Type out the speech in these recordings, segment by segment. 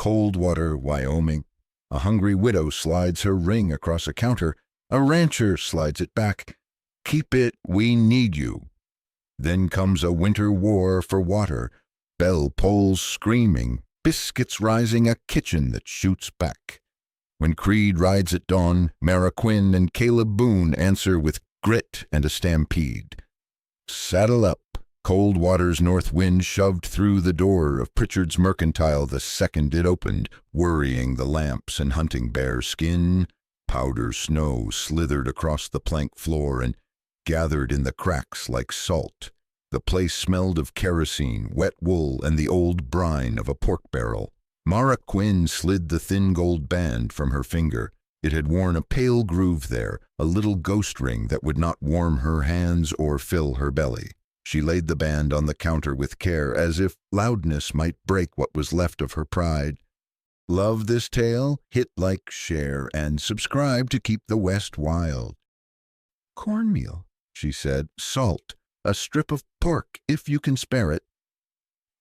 Coldwater, Wyoming. A hungry widow slides her ring across a counter. A rancher slides it back. Keep it, we need you. Then comes a winter war for water. Bell pulls screaming, biscuits rising, a kitchen that shoots back. When Creed rides at dawn, Mara Quinn and Caleb Boone answer with grit and a stampede. Saddle up. Coldwater's north wind shoved through the door of Pritchard's mercantile the second it opened, worrying the lamps and hunting bear skin. Powder snow slithered across the plank floor and gathered in the cracks like salt. The place smelled of kerosene, wet wool, and the old brine of a pork barrel. Mara Quinn slid the thin gold band from her finger. It had worn a pale groove there, a little ghost ring that would not warm her hands or fill her belly. She laid the band on the counter with care, as if loudness might break what was left of her pride. Love this tale? Hit like, share, and subscribe to keep the West wild. Cornmeal, she said. Salt. A strip of pork, if you can spare it.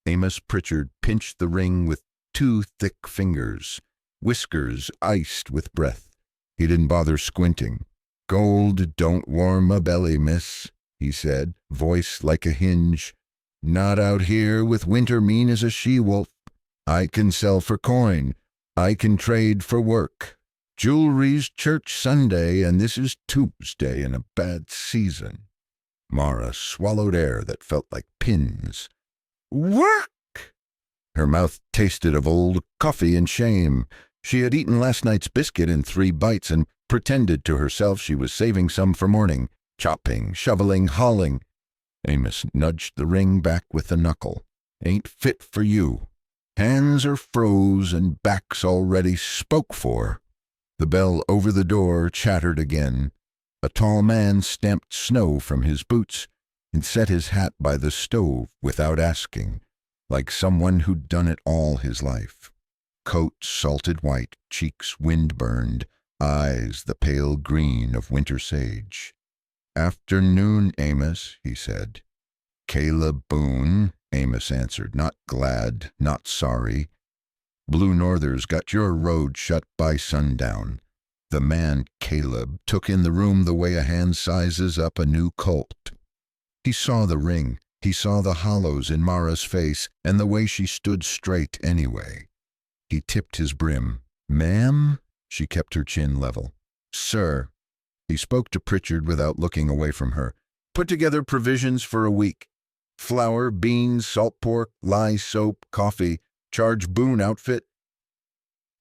Amos Pritchard pinched the ring with 2 thick fingers, whiskers iced with breath. He didn't bother squinting. Gold don't warm a belly, miss, he said, voice like a hinge. Not out here with winter mean as a she-wolf. I can sell for coin. I can trade for work. Jewelry's church Sunday, and this is Tuesday in a bad season. Mara swallowed air that felt like pins. Work! Her mouth tasted of old coffee and shame. She had eaten last night's biscuit in 3 bites and pretended to herself she was saving some for morning. Chopping, shoveling, hauling. Amos nudged the ring back with the knuckle. Ain't fit for you. Hands are froze and backs already spoke for. The bell over the door chattered again. A tall man stamped snow from his boots and set his hat by the stove without asking, like someone who'd done it all his life. Coat salted white, cheeks wind-burned, eyes the pale green of winter sage. Afternoon, Amos, he said. Caleb Boone, Amos answered, not glad, not sorry. Blue Northers got your road shut by sundown. The man, Caleb, took in the room the way a hand sizes up a new colt. He saw the ring, he saw the hollows in Mara's face, and the way she stood straight anyway. He tipped his brim. Ma'am? She kept her chin level. Sir. He spoke to Pritchard without looking away from her. Put together provisions for a week. Flour, beans, salt pork, lye soap, coffee. Charge Boone outfit.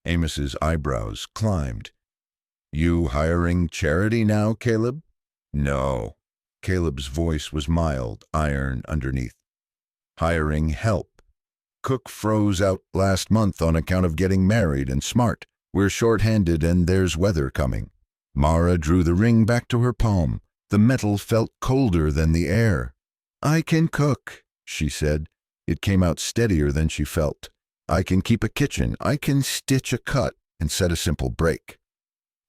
Amos's eyebrows climbed. You hiring charity now, Caleb? No. Caleb's voice was mild, iron underneath. Hiring help. Cook froze out last month on account of getting married and smart. We're short-handed and there's weather coming. Mara drew the ring back to her palm. The metal felt colder than the air. I can cook, she said. It came out steadier than she felt. I can keep a kitchen. I can stitch a cut and set a simple break.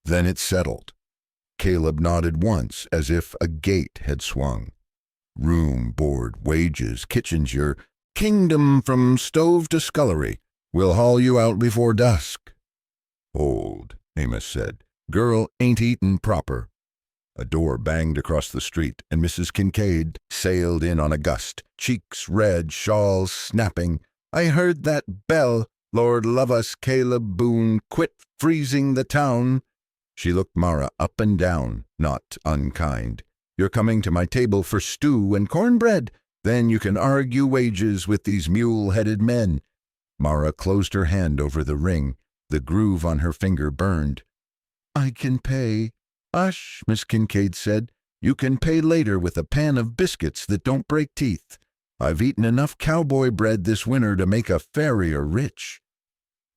Then it settled. Caleb nodded once, as if a gate had swung. Room, board, wages, kitchen's your kingdom from stove to scullery. We'll haul you out before dusk. Hold, Amos said. Girl ain't eatin' proper. A door banged across the street, and Mrs. Kincaid sailed in on a gust, cheeks red, shawls snapping. I heard that bell. Lord love us, Caleb Boone, quit freezing the town. She looked Mara up and down, not unkind. You're coming to my table for stew and cornbread. Then you can argue wages with these mule-headed men. Mara closed her hand over the ring. The groove on her finger burned. I can pay. Hush, Miss Kincaid said. You can pay later with a pan of biscuits that don't break teeth. I've eaten enough cowboy bread this winter to make a farrier rich.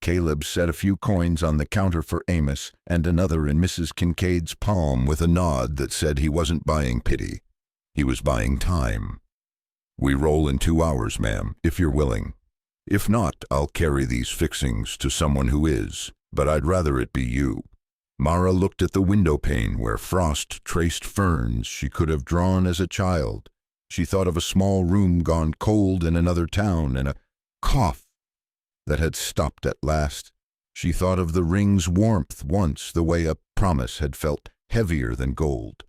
Caleb set a few coins on the counter for Amos and another in Mrs. Kincaid's palm with a nod that said he wasn't buying pity. He was buying time. We roll in 2 hours, ma'am, if you're willing. If not, I'll carry these fixings to someone who is, but I'd rather it be you. Mara looked at the window pane where frost traced ferns she could have drawn as a child. She thought of a small room gone cold in another town and a cough. that had stopped at last. She thought of the ring's warmth once, the way a promise had felt heavier than gold.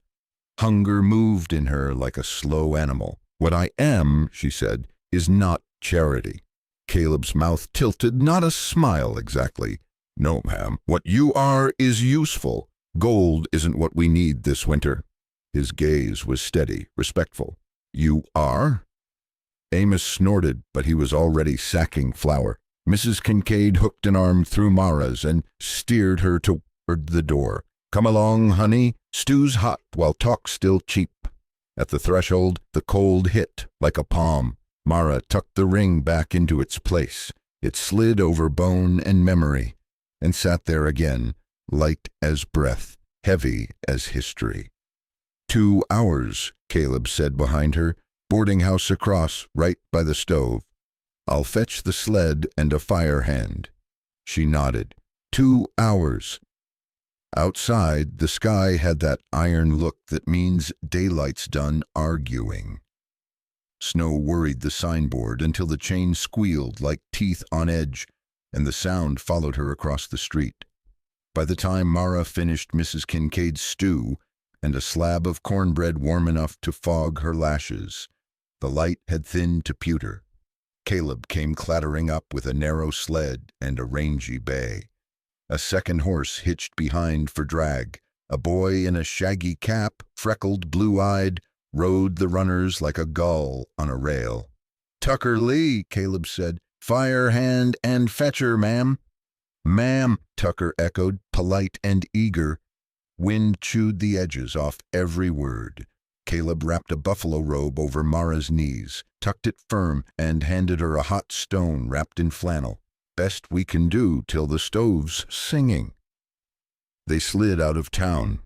Hunger moved in her like a slow animal. "What I am," she said, "is not charity." Caleb's mouth tilted, not a smile exactly. "No, ma'am. What you are is useful. Gold isn't what we need this winter." His gaze was steady, respectful. "You are?" Amos snorted, but he was already sacking flour. Mrs. Kincaid hooked an arm through Mara's and steered her toward the door. "Come along, honey. Stew's hot while talk's still cheap." At the threshold, the cold hit like a palm. Mara tucked the ring back into its place. It slid over bone and memory, and sat there again, light as breath, heavy as history. 2 hours, Caleb said behind her. "Boarding house across, right by the stove. I'll fetch the sled and a fire hand." She nodded. 2 hours. Outside, the sky had that iron look that means daylight's done arguing. Snow worried the signboard until the chain squealed like teeth on edge, and the sound followed her across the street. By the time Mara finished Mrs. Kincaid's stew and a slab of cornbread warm enough to fog her lashes, the light had thinned to pewter. Caleb came clattering up with a narrow sled and a rangy bay. A second horse hitched behind for drag. A boy in a shaggy cap, freckled, blue-eyed, rode the runners like a gull on a rail. "Tucker Lee," Caleb said. "Fire hand and fetcher, ma'am." "Ma'am," Tucker echoed, polite and eager. Wind chewed the edges off every word. Caleb wrapped a buffalo robe over Mara's knees, tucked it firm, and handed her a hot stone wrapped in flannel. "Best we can do till the stove's singing." They slid out of town.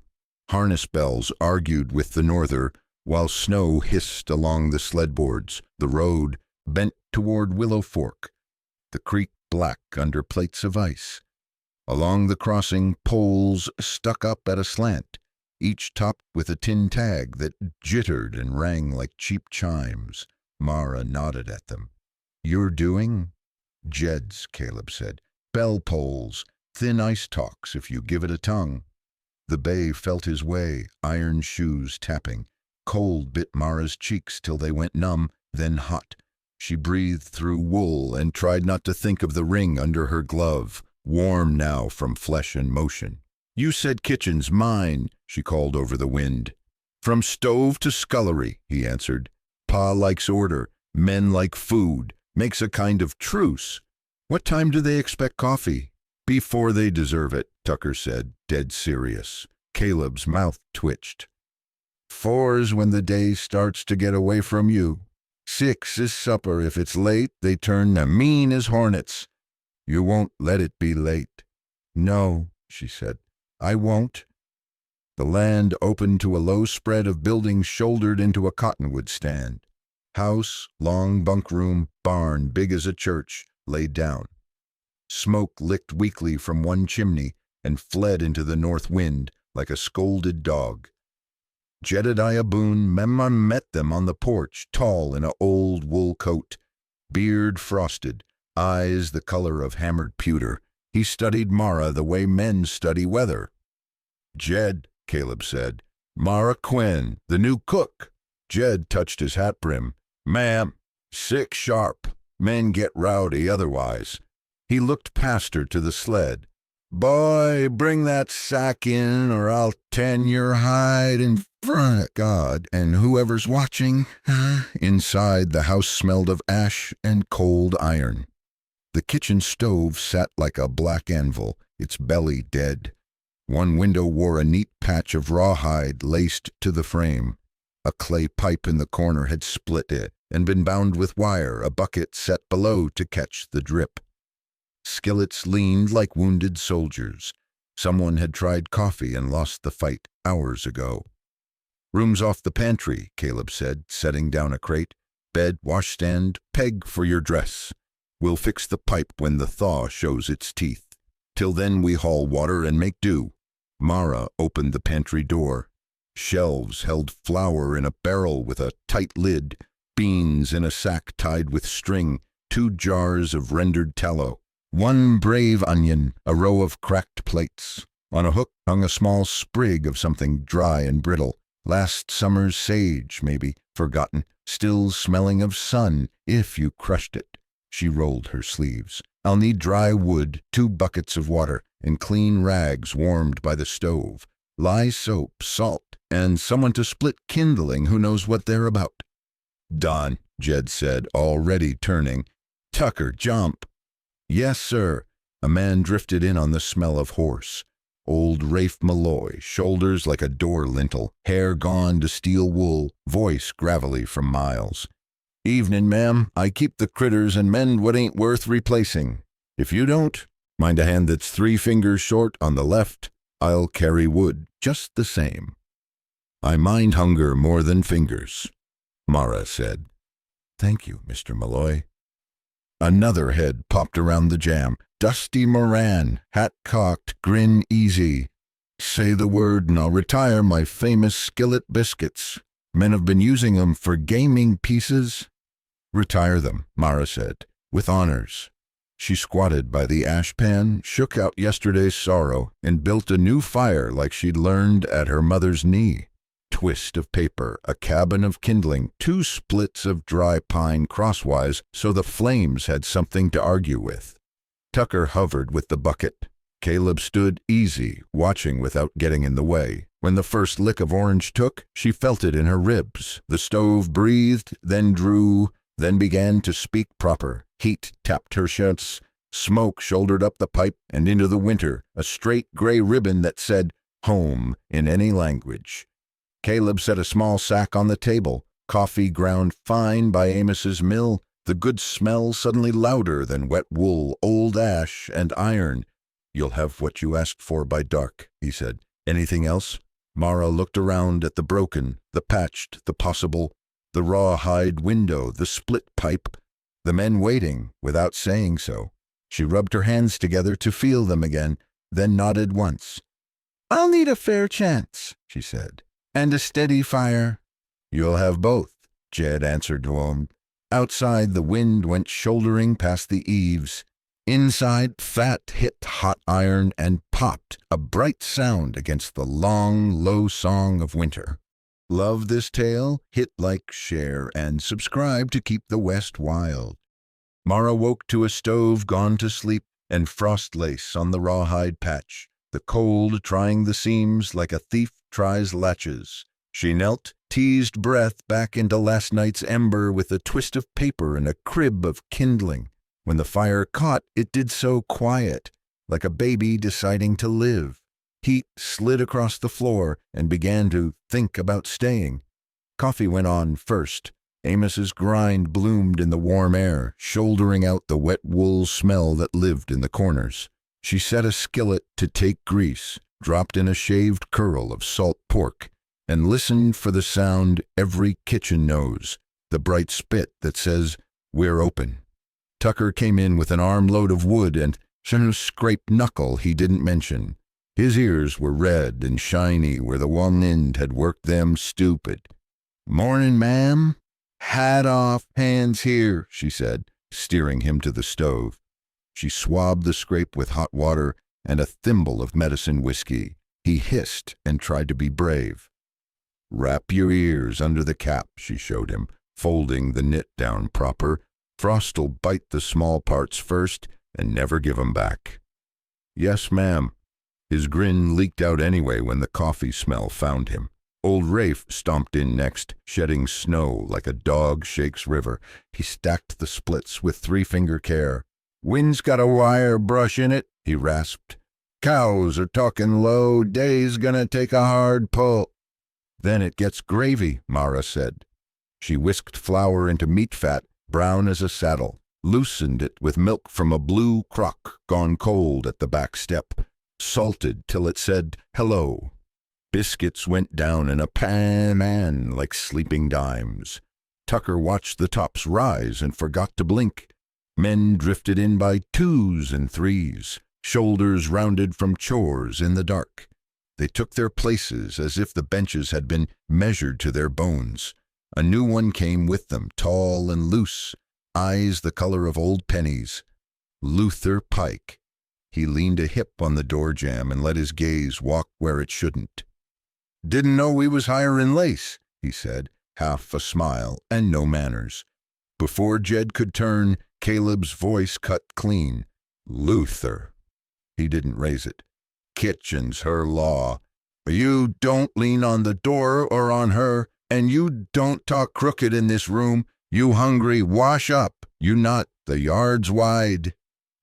Harness bells argued with the norther, while snow hissed along the sledboards. The road bent toward Willow Fork, the creek black under plates of ice. Along the crossing, poles stuck up at a slant, each topped with a tin tag that jittered and rang like cheap chimes. Mara nodded at them. "You're doing?" "Jed's," Caleb said. "Bell poles, thin ice talks if you give it a tongue." The bay felt his way, iron shoes tapping. Cold bit Mara's cheeks till they went numb, then hot. She breathed through wool and tried not to think of the ring under her glove, warm now from flesh and motion. "You said kitchen's mine," she called over the wind. "From stove to scullery," he answered. "Pa likes order, men like food, makes a kind of truce." "What time do they expect coffee?" "Before they deserve it," Tucker said, dead serious. Caleb's mouth twitched. "4's when the day starts to get away from you. 6 is supper. If it's late, they turn mean as hornets. You won't let it be late." "No," she said, "I won't." The land opened to a low spread of buildings shouldered into a cottonwood stand. House, long bunk room, barn big as a church, laid down. Smoke licked weakly from one chimney and fled into the north wind like a scolded dog. Jedediah Boone met them on the porch, tall in an old wool coat, beard frosted, eyes the color of hammered pewter. He studied Mara the way men study weather. "Jed," Caleb said. "Mara Quinn, the new cook." Jed touched his hat brim. "Ma'am, 6 sharp. Men get rowdy otherwise." He looked past her to the sled. "Boy, bring that sack in or I'll tan your hide in front of God and whoever's watching." Inside, the house smelled of ash and cold iron. The kitchen stove sat like a black anvil, its belly dead. One window wore a neat patch of rawhide laced to the frame. A clay pipe in the corner had split it and been bound with wire, a bucket set below to catch the drip. Skillets leaned like wounded soldiers. Someone had tried coffee and lost the fight hours ago. "Room's off the pantry," Caleb said, setting down a crate. "Bed, washstand, peg for your dress. We'll fix the pipe when the thaw shows its teeth. Till then we haul water and make do." Mara opened the pantry door. Shelves held flour in a barrel with a tight lid, beans in a sack tied with string, 2 jars of rendered tallow. One brave onion, a row of cracked plates. On a hook hung a small sprig of something dry and brittle. Last summer's sage, maybe, forgotten, still smelling of sun, if you crushed it. She rolled her sleeves. I'll need dry wood, 2 buckets of water, and clean rags warmed by the stove. Lye soap, salt, and someone to split kindling who knows what they're about. Done, Jed said, already turning. Tucker, jump. Yes, sir. A man drifted in on the smell of horse. Old Rafe Malloy, shoulders like a door lintel, hair gone to steel wool, voice gravelly from miles. Evening, ma'am. I keep the critters and mend what ain't worth replacing. If you don't, mind a hand that's 3 fingers short on the left, I'll carry wood just the same. I mind hunger more than fingers, Mara said. Thank you, Mr. Malloy. Another head popped around the jam. Dusty Moran, hat cocked, grin easy. Say the word and I'll retire my famous skillet biscuits. Men have been using them for gaming pieces. Retire them, Mara said, with honors. She squatted by the ashpan, shook out yesterday's sorrow, and built a new fire like she'd learned at her mother's knee. Twist of paper, a cabin of kindling, 2 splits of dry pine crosswise so the flames had something to argue with. Tucker hovered with the bucket. Caleb stood easy, watching without getting in the way. When the first lick of orange took, she felt it in her ribs. The stove breathed, then drew, then began to speak proper. Heat tapped her shirts. Smoke shouldered up the pipe and into the winter, a straight gray ribbon that said, home, in any language. Caleb set a small sack on the table. Coffee ground fine by Amos's mill. The good smell suddenly louder than wet wool, old ash, and iron. You'll have what you asked for by dark, he said. Anything else? Mara looked around at the broken, the patched, the possible, the rawhide window, the split pipe, the men waiting without saying so. She rubbed her hands together to feel them again, then nodded once. I'll need a fair chance, she said, and a steady fire. You'll have both, Jed answered warm. Outside, the wind went shouldering past the eaves. Inside, fat hit hot iron and popped, a bright sound against the long, low song of winter. Love this tale? Hit like, share, and subscribe to keep the West wild. Mara woke to a stove gone to sleep and frost lace on the rawhide patch, the cold trying the seams like a thief tries latches. She knelt, teased breath back into last night's ember with a twist of paper and a crib of kindling. When the fire caught, it did so quiet, like a baby deciding to live. Heat slid across the floor and began to think about staying. Coffee went on first. Amos's grind bloomed in the warm air, shouldering out the wet wool smell that lived in the corners. She set a skillet to take grease, dropped in a shaved curl of salt pork, and listened for the sound every kitchen knows, the bright spit that says, "We're open." Tucker came in with an armload of wood and some scraped knuckle he didn't mention. His ears were red and shiny where the one end had worked them stupid. "Morning, ma'am." "Hat off, hands here," she said, steering him to the stove. She swabbed the scrape with hot water and a thimble of medicine whiskey. He hissed and tried to be brave. "Wrap your ears under the cap," she showed him, folding the knit down proper. "Frost'll bite the small parts first and never give 'em back." "Yes, ma'am." His grin leaked out anyway when the coffee smell found him. Old Rafe stomped in next, shedding snow like a dog shakes river. He stacked the splits with 3-finger care. "Wind's got a wire brush in it," he rasped. "Cows are talking low, day's gonna take a hard pull." "Then it gets gravy," Mara said. She whisked flour into meat fat, brown as a saddle, loosened it with milk from a blue crock gone cold at the back step, salted till it said hello. Biscuits went down in a pan like sleeping dimes. Tucker watched the tops rise and forgot to blink. Men drifted in by 2s and 3s, shoulders rounded from chores in the dark. They took their places as if the benches had been measured to their bones. A new one came with them, tall and loose, eyes the color of old pennies. Luther Pike. He leaned a hip on the door jamb and let his gaze walk where it shouldn't. "Didn't know we was hiring lace," he said, half a smile and no manners. Before Jed could turn, Caleb's voice cut clean. "Luther." He didn't raise it. "Kitchen's her law. You don't lean on the door or on her, and you don't talk crooked in this room. You hungry, wash up. You not, the yard's wide."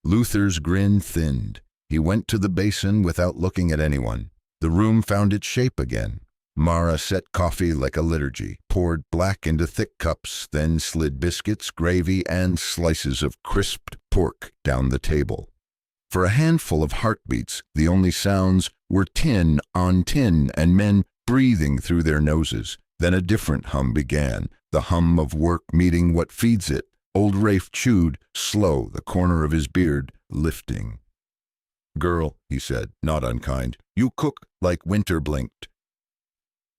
Luther's grin thinned. He went to the basin without looking at anyone. The room found its shape again. Mara set coffee like a liturgy, poured black into thick cups, then slid biscuits, gravy, and slices of crisped pork down the table. For a handful of heartbeats, the only sounds were tin on tin and men breathing through their noses. Then a different hum began, the hum of work meeting what feeds it. Old Rafe chewed, slow, the corner of his beard lifting. "Girl," he said, not unkind, "you cook like winter blinked."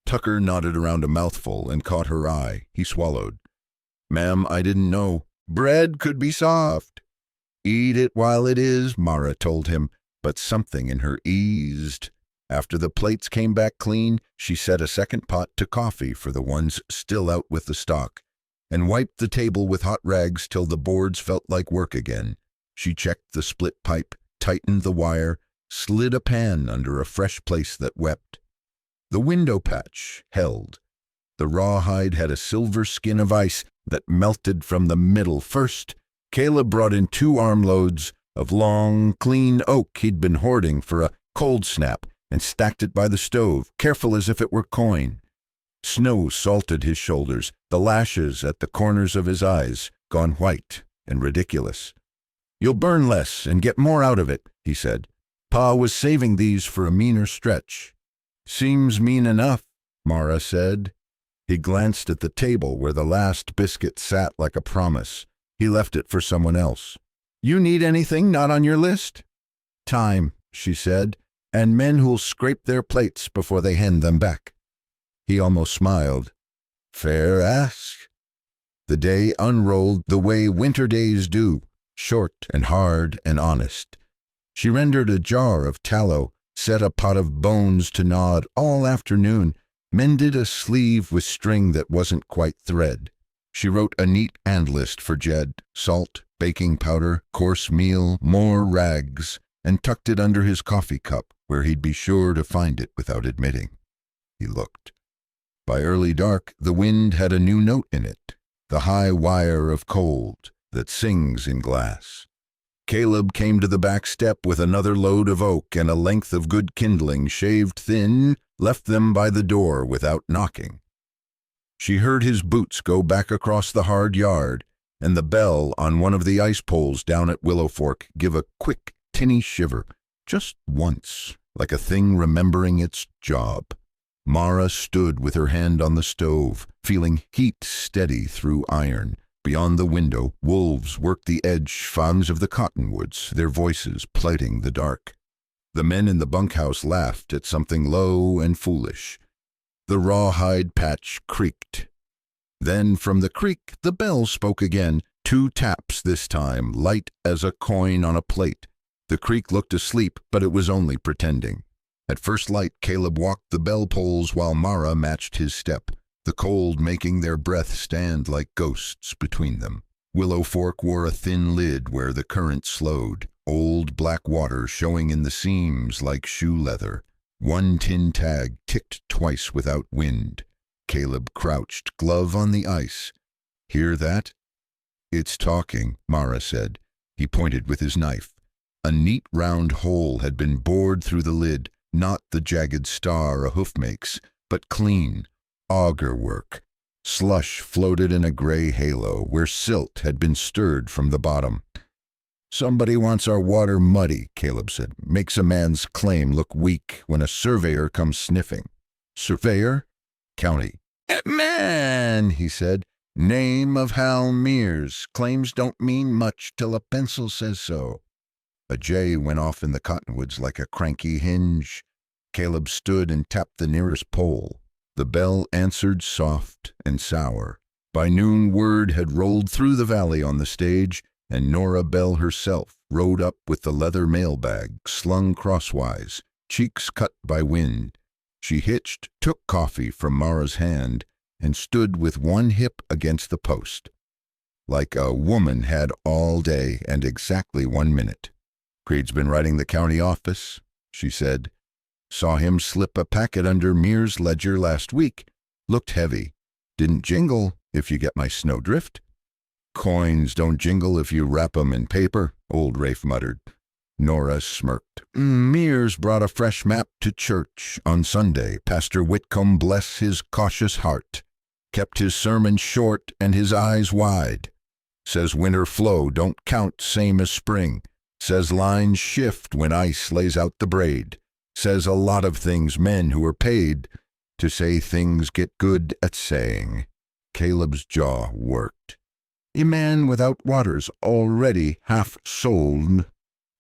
Tucker nodded around a mouthful and caught her eye. He swallowed. "Ma'am, I didn't know. Bread could be soft." "Eat it while it is," Mara told him, but something in her eased. After the plates came back clean, she set a second pot to coffee for the ones still out with the stock, and wiped the table with hot rags till the boards felt like work again. She checked the split pipe, tightened the wire, slid a pan under a fresh place that wept. The window patch held. The rawhide had a silver skin of ice that melted from the middle first. Caleb brought in 2 armloads of long, clean oak he'd been hoarding for a cold snap and stacked it by the stove, careful as if it were coin. Snow salted his shoulders, the lashes at the corners of his eyes gone white and ridiculous. "You'll burn less and get more out of it," he said. "Pa was saving these for a meaner stretch." "Seems mean enough," Mara said. He glanced at the table where the last biscuit sat like a promise. He left it for someone else. "You need anything not on your list?" "Time," she said, "and men who'll scrape their plates before they hand them back." He almost smiled. "Fair ask." The day unrolled the way winter days do, short and hard and honest. She rendered a jar of tallow, set a pot of bones to nod all afternoon, mended a sleeve with string that wasn't quite thread. She wrote a neat and list for Jed, salt, baking powder, coarse meal, more rags, and tucked it under his coffee cup where he'd be sure to find it without admitting. He looked. By early dark, the wind had a new note in it, the high wire of cold that sings in glass. Caleb came to the back step with another load of oak and a length of good kindling shaved thin, left them by the door without knocking. She heard his boots go back across the hard yard, and the bell on one of the ice poles down at Willow Fork give a quick, tinny shiver, just once, like a thing remembering its job. Mara stood with her hand on the stove, feeling heat steady through iron. Beyond the window, wolves worked the edge fangs of the cottonwoods, their voices plighting the dark. The men in the bunkhouse laughed at something low and foolish. The rawhide patch creaked. Then from the creek the bell spoke again, 2 taps this time, light as a coin on a plate. The creek looked asleep, but it was only pretending. At first light, Caleb walked the bell poles while Mara matched his step, the cold making their breath stand like ghosts between them. Willow Fork wore a thin lid where the current slowed, old black water showing in the seams like shoe leather. 1 tin tag ticked twice without wind. Caleb crouched, glove on the ice. "Hear that?" "It's talking," Mara said. He pointed with his knife. A neat round hole had been bored through the lid, not the jagged star a hoof makes, but clean, auger work. Slush floated in a gray halo where silt had been stirred from the bottom. "Somebody wants our water muddy," Caleb said. "Makes a man's claim look weak when a surveyor comes sniffing." "Surveyor?" "County." "Man," he said. "Name of Hal Mears. Claims don't mean much till a pencil says so." A jay went off in the cottonwoods like a cranky hinge. Caleb stood and tapped the nearest pole. The bell answered soft and sour. By noon word had rolled through the valley on the stage. and Nora Bell herself rode up with the leather mailbag slung crosswise, cheeks cut by wind. She hitched, took coffee from Mara's hand, and stood with one hip against the post. Like a woman had all day and exactly 1 minute. "Creed's been writing the county office," she said. "Saw him slip a packet under Mears' ledger last week. Looked heavy. Didn't jingle, if you get my snowdrift." "Coins don't jingle if you wrap 'em in paper," old Rafe muttered. Nora smirked. "Mears brought a fresh map to church on Sunday. Pastor Whitcomb, bless his cautious heart, kept his sermon short and his eyes wide. Says winter flow don't count same as spring. Says lines shift when ice lays out the braid. Says a lot of things men who are paid to say things get good at saying." Caleb's jaw worked. "A man without water's already half sold."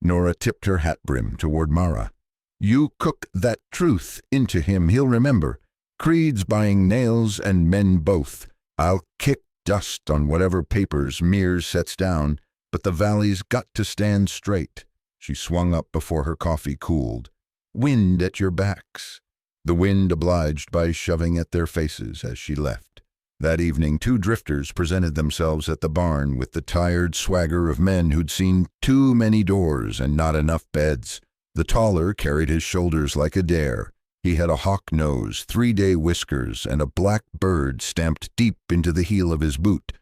Nora tipped her hat brim toward Mara. "You cook that truth into him, he'll remember. Creed's buying nails and men both. I'll kick dust on whatever papers Mears sets down, but the valley's got to stand straight." She swung up before her coffee cooled. "Wind at your backs." The wind obliged by shoving at their faces as she left. That evening 2 drifters presented themselves at the barn with the tired swagger of men who'd seen too many doors and not enough beds. The taller carried his shoulders like a dare. He had a hawk nose, 3-day whiskers, and a black bird stamped deep into the heel of his boot.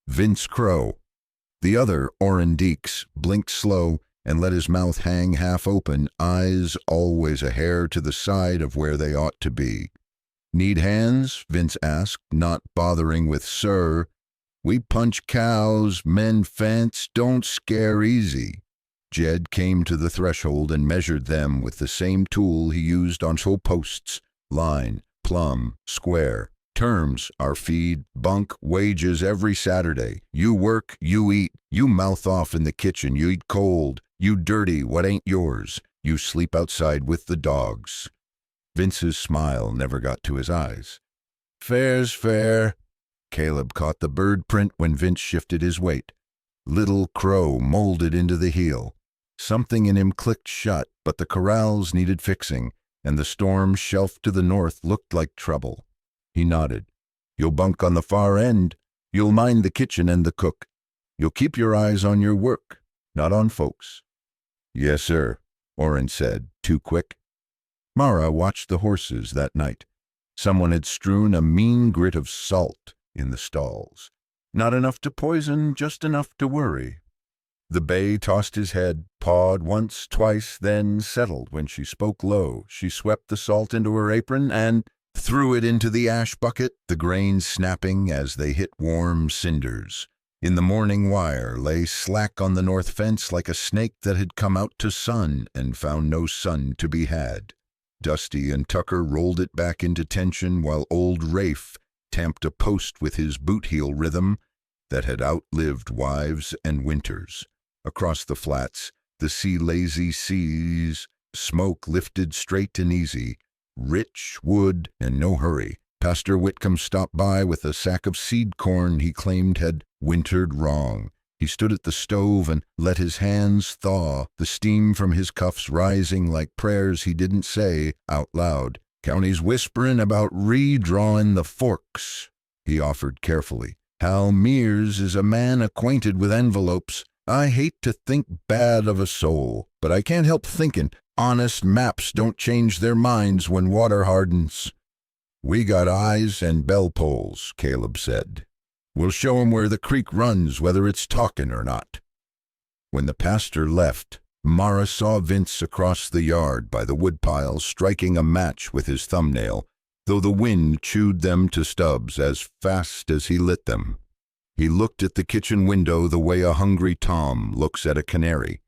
Vince Crow. The other, Orrin Deeks, blinked slow and let his mouth hang half open, eyes always a hair to the side of where they ought to be. "Need hands?" Vince asked, not bothering with "sir." "We punch cows, mend fence, don't scare easy." Jed came to the threshold and measured them with the same tool he used on toll posts: line, plumb, square. "Terms, our feed, bunk, wages every Saturday. You work, you eat, you mouth off in the kitchen, you eat cold, you dirty what ain't yours, you sleep outside with the dogs." Vince's smile never got to his eyes. "Fair's fair." Caleb caught the bird print when Vince shifted his weight. Little Crow molded into the heel. Something in him clicked shut, but the corrals needed fixing, and the storm shelf to the north looked like trouble. He nodded. "You'll bunk on the far end. You'll mind the kitchen and the cook. You'll keep your eyes on your work, not on folks." "Yes, sir," Orrin said, too quick. Mara watched the horses that night. Someone had strewn a mean grit of salt in the stalls. Not enough to poison, just enough to worry. The bay tossed his head, pawed once, twice, then settled when she spoke low. She swept the salt into her apron and threw it into the ash bucket, the grains snapping as they hit warm cinders. In the morning wire lay slack on the north fence like a snake that had come out to sun and found no sun to be had. Dusty and Tucker rolled it back into tension while old Rafe tamped a post with his boot-heel rhythm that had outlived wives and winters. Across the flats, the sea-lazy seas, smoke lifted straight and easy, rich wood and no hurry. Pastor Whitcomb stopped by with a sack of seed corn he claimed had wintered wrong. He stood at the stove and let his hands thaw, the steam from his cuffs rising like prayers he didn't say out loud. "County's whisperin' about redrawin' the forks," he offered carefully. "Hal Mears is a man acquainted with envelopes. I hate to think bad of a soul, but I can't help thinkin' honest maps don't change their minds when water hardens." "We got eyes and bell pulls," Caleb said. "We'll show 'em where the creek runs, whether it's talkin' or not." When the pastor left, Mara saw Vince across the yard by the woodpile striking a match with his thumbnail, though the wind chewed them to stubs as fast as he lit them. He looked at the kitchen window the way a hungry Tom looks at a canary.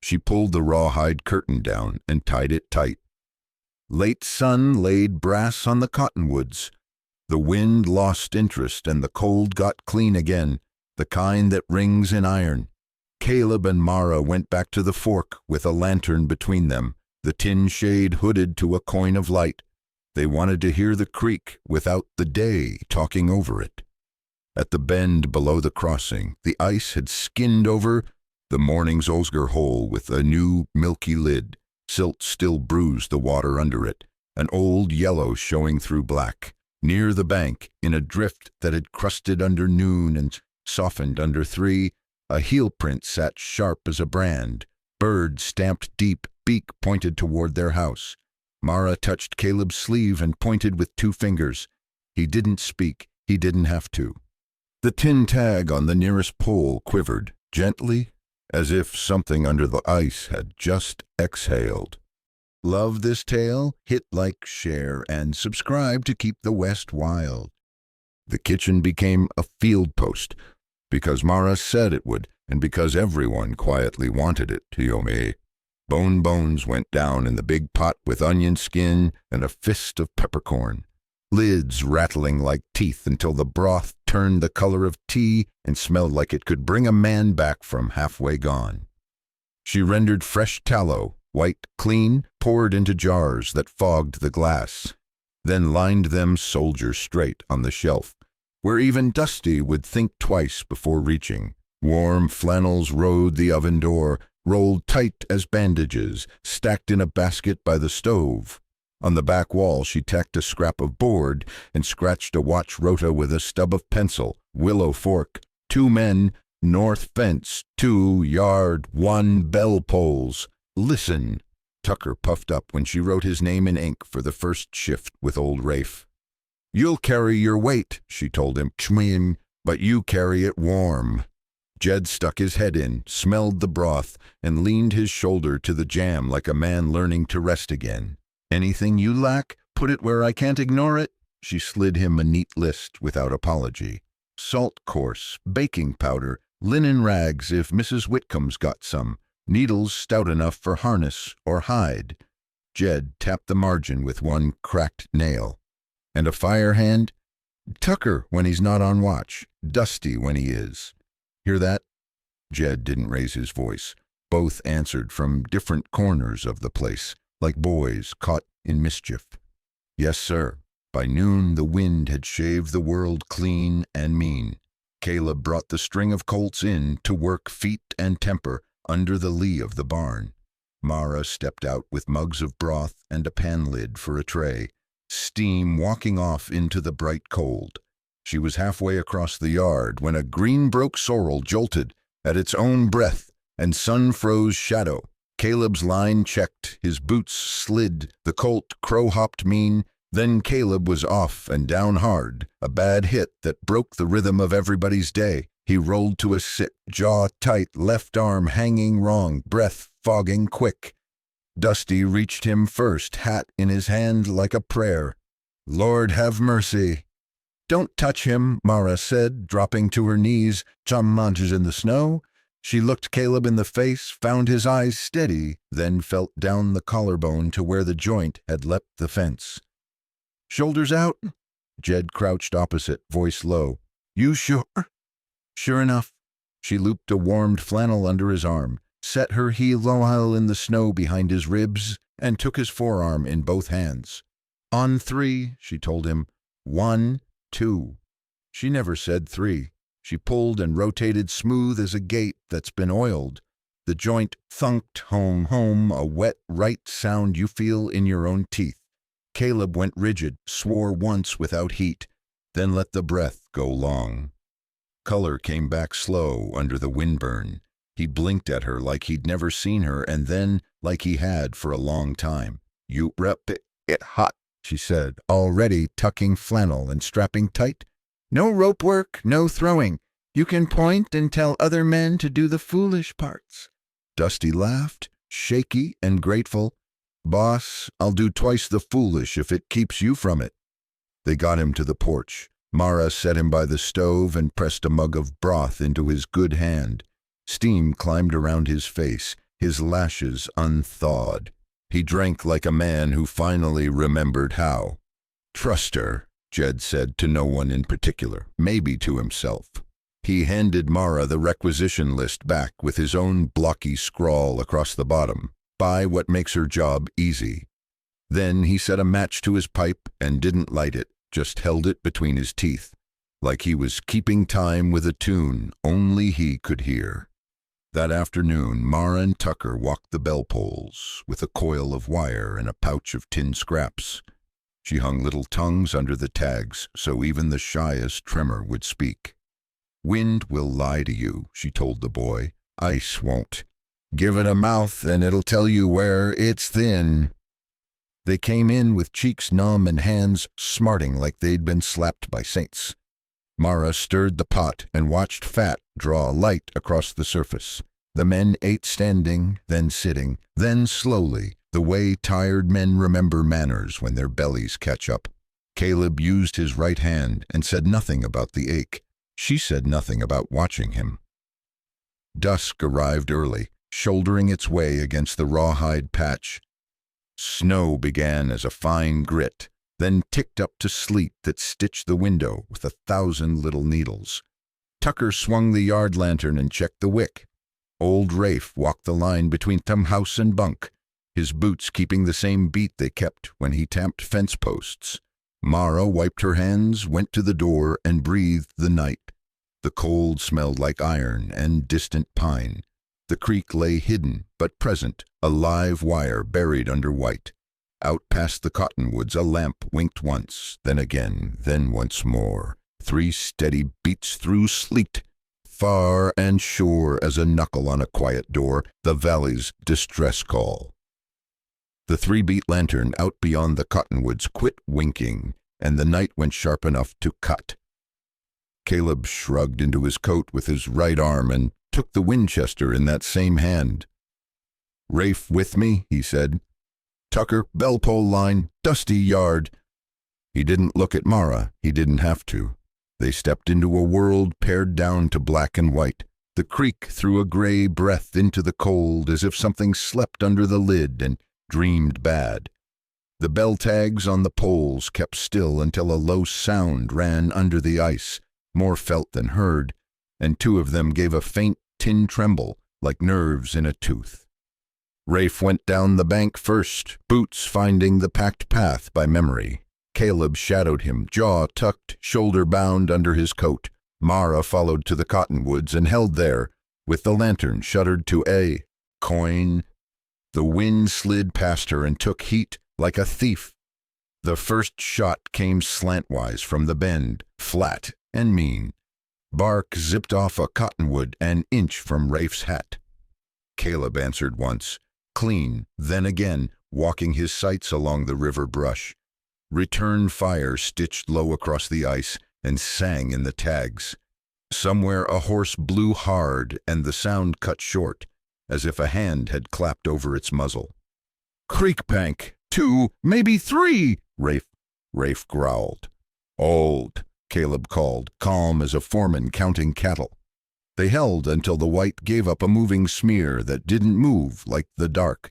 She pulled the rawhide curtain down and tied it tight. Late sun laid brass on the cottonwoods. The wind lost interest and the cold got clean again, the kind that rings in iron. Caleb and Mara went back to the fork with a lantern between them, the tin shade hooded to a coin of light. They wanted to hear the creek without the day talking over it. At the bend below the crossing, the ice had skinned over the morning's Osger hole with a new milky lid. Silt still bruised the water under it, an old yellow showing through black. Near the bank, in a drift that had crusted under noon and softened under 3, a heel print sat sharp as a brand. Bird stamped deep, beak pointed toward their house. Mara touched Caleb's sleeve and pointed with 2 fingers. He didn't speak. He didn't have to. The tin tag on the nearest pole quivered, gently, as if something under the ice had just exhaled. Love this tale? Hit like, share, and subscribe to keep the West wild. The kitchen became a field post, because Mara said it would, and because everyone quietly wanted it, Tiyome. Bones went down in the big pot with onion skin and a fist of peppercorn, lids rattling like teeth until the broth turned the color of tea and smelled like it could bring a man back from halfway gone. She rendered fresh tallow, white, clean, poured into jars that fogged the glass, then lined them soldier straight on the shelf, where even Dusty would think twice before reaching. Warm flannels rode the oven door, rolled tight as bandages, stacked in a basket by the stove. On the back wall she tacked a scrap of board and scratched a watch rota with a stub of pencil, willow fork, 2 men, north fence, 2 yard, 1 bell poles. Listen. Tucker puffed up when she wrote his name in ink for the first shift with old Rafe. You'll carry your weight, she told him, but you carry it warm. Jed stuck his head in, smelled the broth, and leaned his shoulder to the jam like a man learning to rest again. Anything you lack, put it where I can't ignore it. She slid him a neat list without apology. Salt course, baking powder, linen rags if Mrs. Whitcomb's got some, needles stout enough for harness or hide. Jed tapped the margin with 1 cracked nail. And a fire hand? Tucker when he's not on watch, Dusty when he is. Hear that? Jed didn't raise his voice. Both answered from different corners of the place, like boys caught in mischief. Yes, sir. By noon the wind had shaved the world clean and mean. Caleb brought the string of colts in to work feet and temper under the lee of the barn. Mara stepped out with mugs of broth and a pan lid for a tray, steam walking off into the bright cold. She was halfway across the yard when a green-broke sorrel jolted at its own breath and sun-froze shadow. Caleb's line checked, his boots slid, the colt crow-hopped mean, then Caleb was off and down hard, a bad hit that broke the rhythm of everybody's day. He rolled to a sit, jaw tight, left arm hanging wrong, breath fogging quick. Dusty reached him first, hat in his hand like a prayer. Lord have mercy. Don't touch him, Mara said, dropping to her knees, chummanches in the snow. She looked Caleb in the face, found his eyes steady, then felt down the collarbone to where the joint had leapt the fence. Shoulders out? Jed crouched opposite, voice low. You sure? Sure enough. She looped a warmed flannel under his arm, set her heel in the snow behind his ribs, and took his forearm in both hands. On 3, she told him. 1, 2. She never said 3. She pulled and rotated smooth as a gate that's been oiled. The joint thunked home, a wet right sound you feel in your own teeth. Caleb went rigid, swore once without heat, then let the breath go long. Color came back slow under the windburn. He blinked at her like he'd never seen her, and then like he had for a long time. You rep it hot, she said, already tucking flannel and strapping tight. No rope work, no throwing. You can point and tell other men to do the foolish parts. Dusty laughed, shaky and grateful. Boss, I'll do twice the foolish if it keeps you from it. They got him to the porch. Mara set him by the stove and pressed a mug of broth into his good hand. Steam climbed around his face, his lashes unthawed. He drank like a man who finally remembered how. Trust her, Jed said to no one in particular, maybe to himself. He handed Mara the requisition list back with his own blocky scrawl across the bottom. Buy what makes her job easy. Then he set a match to his pipe and didn't light it, just held it between his teeth. like he was keeping time with a tune only he could hear. That afternoon, Mara and Tucker walked the bell poles with a coil of wire and a pouch of tin scraps. She hung little tongues under the tags so even the shyest tremor would speak. "Wind will lie to you," she told the boy. "Ice won't. Give it a mouth and it'll tell you where it's thin." They came in with cheeks numb and hands smarting like they'd been slapped by saints. Mara stirred the pot and watched fat draw light across the surface. The men ate standing, then sitting, then slowly, the way tired men remember manners when their bellies catch up. Caleb used his right hand and said nothing about the ache. She said nothing about watching him. Dusk arrived early, shouldering its way against the rawhide patch. Snow began as a fine grit, then ticked up to sleet that stitched the window with 1,000 little needles. Tucker swung the yard lantern and checked the wick. Old Rafe walked the line between house and bunk, his boots keeping the same beat they kept when he tamped fence posts. Mara wiped her hands, went to the door, and breathed the night. The cold smelled like iron and distant pine. The creek lay hidden, but present, a live wire buried under white. Out past the cottonwoods a lamp winked once, then again, then once more. 3 steady beats through sleet. Far and sure as a knuckle on a quiet door, the valley's distress call. The 3-beat lantern out beyond the cottonwoods quit winking, and the night went sharp enough to cut. Caleb shrugged into his coat with his right arm and took the Winchester in that same hand. "Rafe with me," he said. "Tucker, bell pole line, dusty yard." He didn't look at Mara. He didn't have to. They stepped into a world pared down to black and white. The creek threw a gray breath into the cold as if something slept under the lid and dreamed bad. The bell tags on the poles kept still until a low sound ran under the ice, more felt than heard, and 2 of them gave a faint tin tremble like nerves in a tooth. Rafe went down the bank first, boots finding the packed path by memory. Caleb shadowed him, jaw tucked, shoulder bound under his coat. Mara followed to the cottonwoods and held there, with the lantern shuttered to a coin. The wind slid past her and took heat like a thief. The first shot came slantwise from the bend, flat and mean. Bark zipped off a cottonwood an inch from Rafe's hat. Caleb answered once, clean, then again, walking his sights along the river brush. Return fire stitched low across the ice and sang in the tags. Somewhere a horse blew hard and the sound cut short, as if a hand had clapped over its muzzle. "Creek bank, 2, maybe 3, Rafe growled. "Old," Caleb called, calm as a foreman counting cattle. They held until the white gave up a moving smear that didn't move like the dark.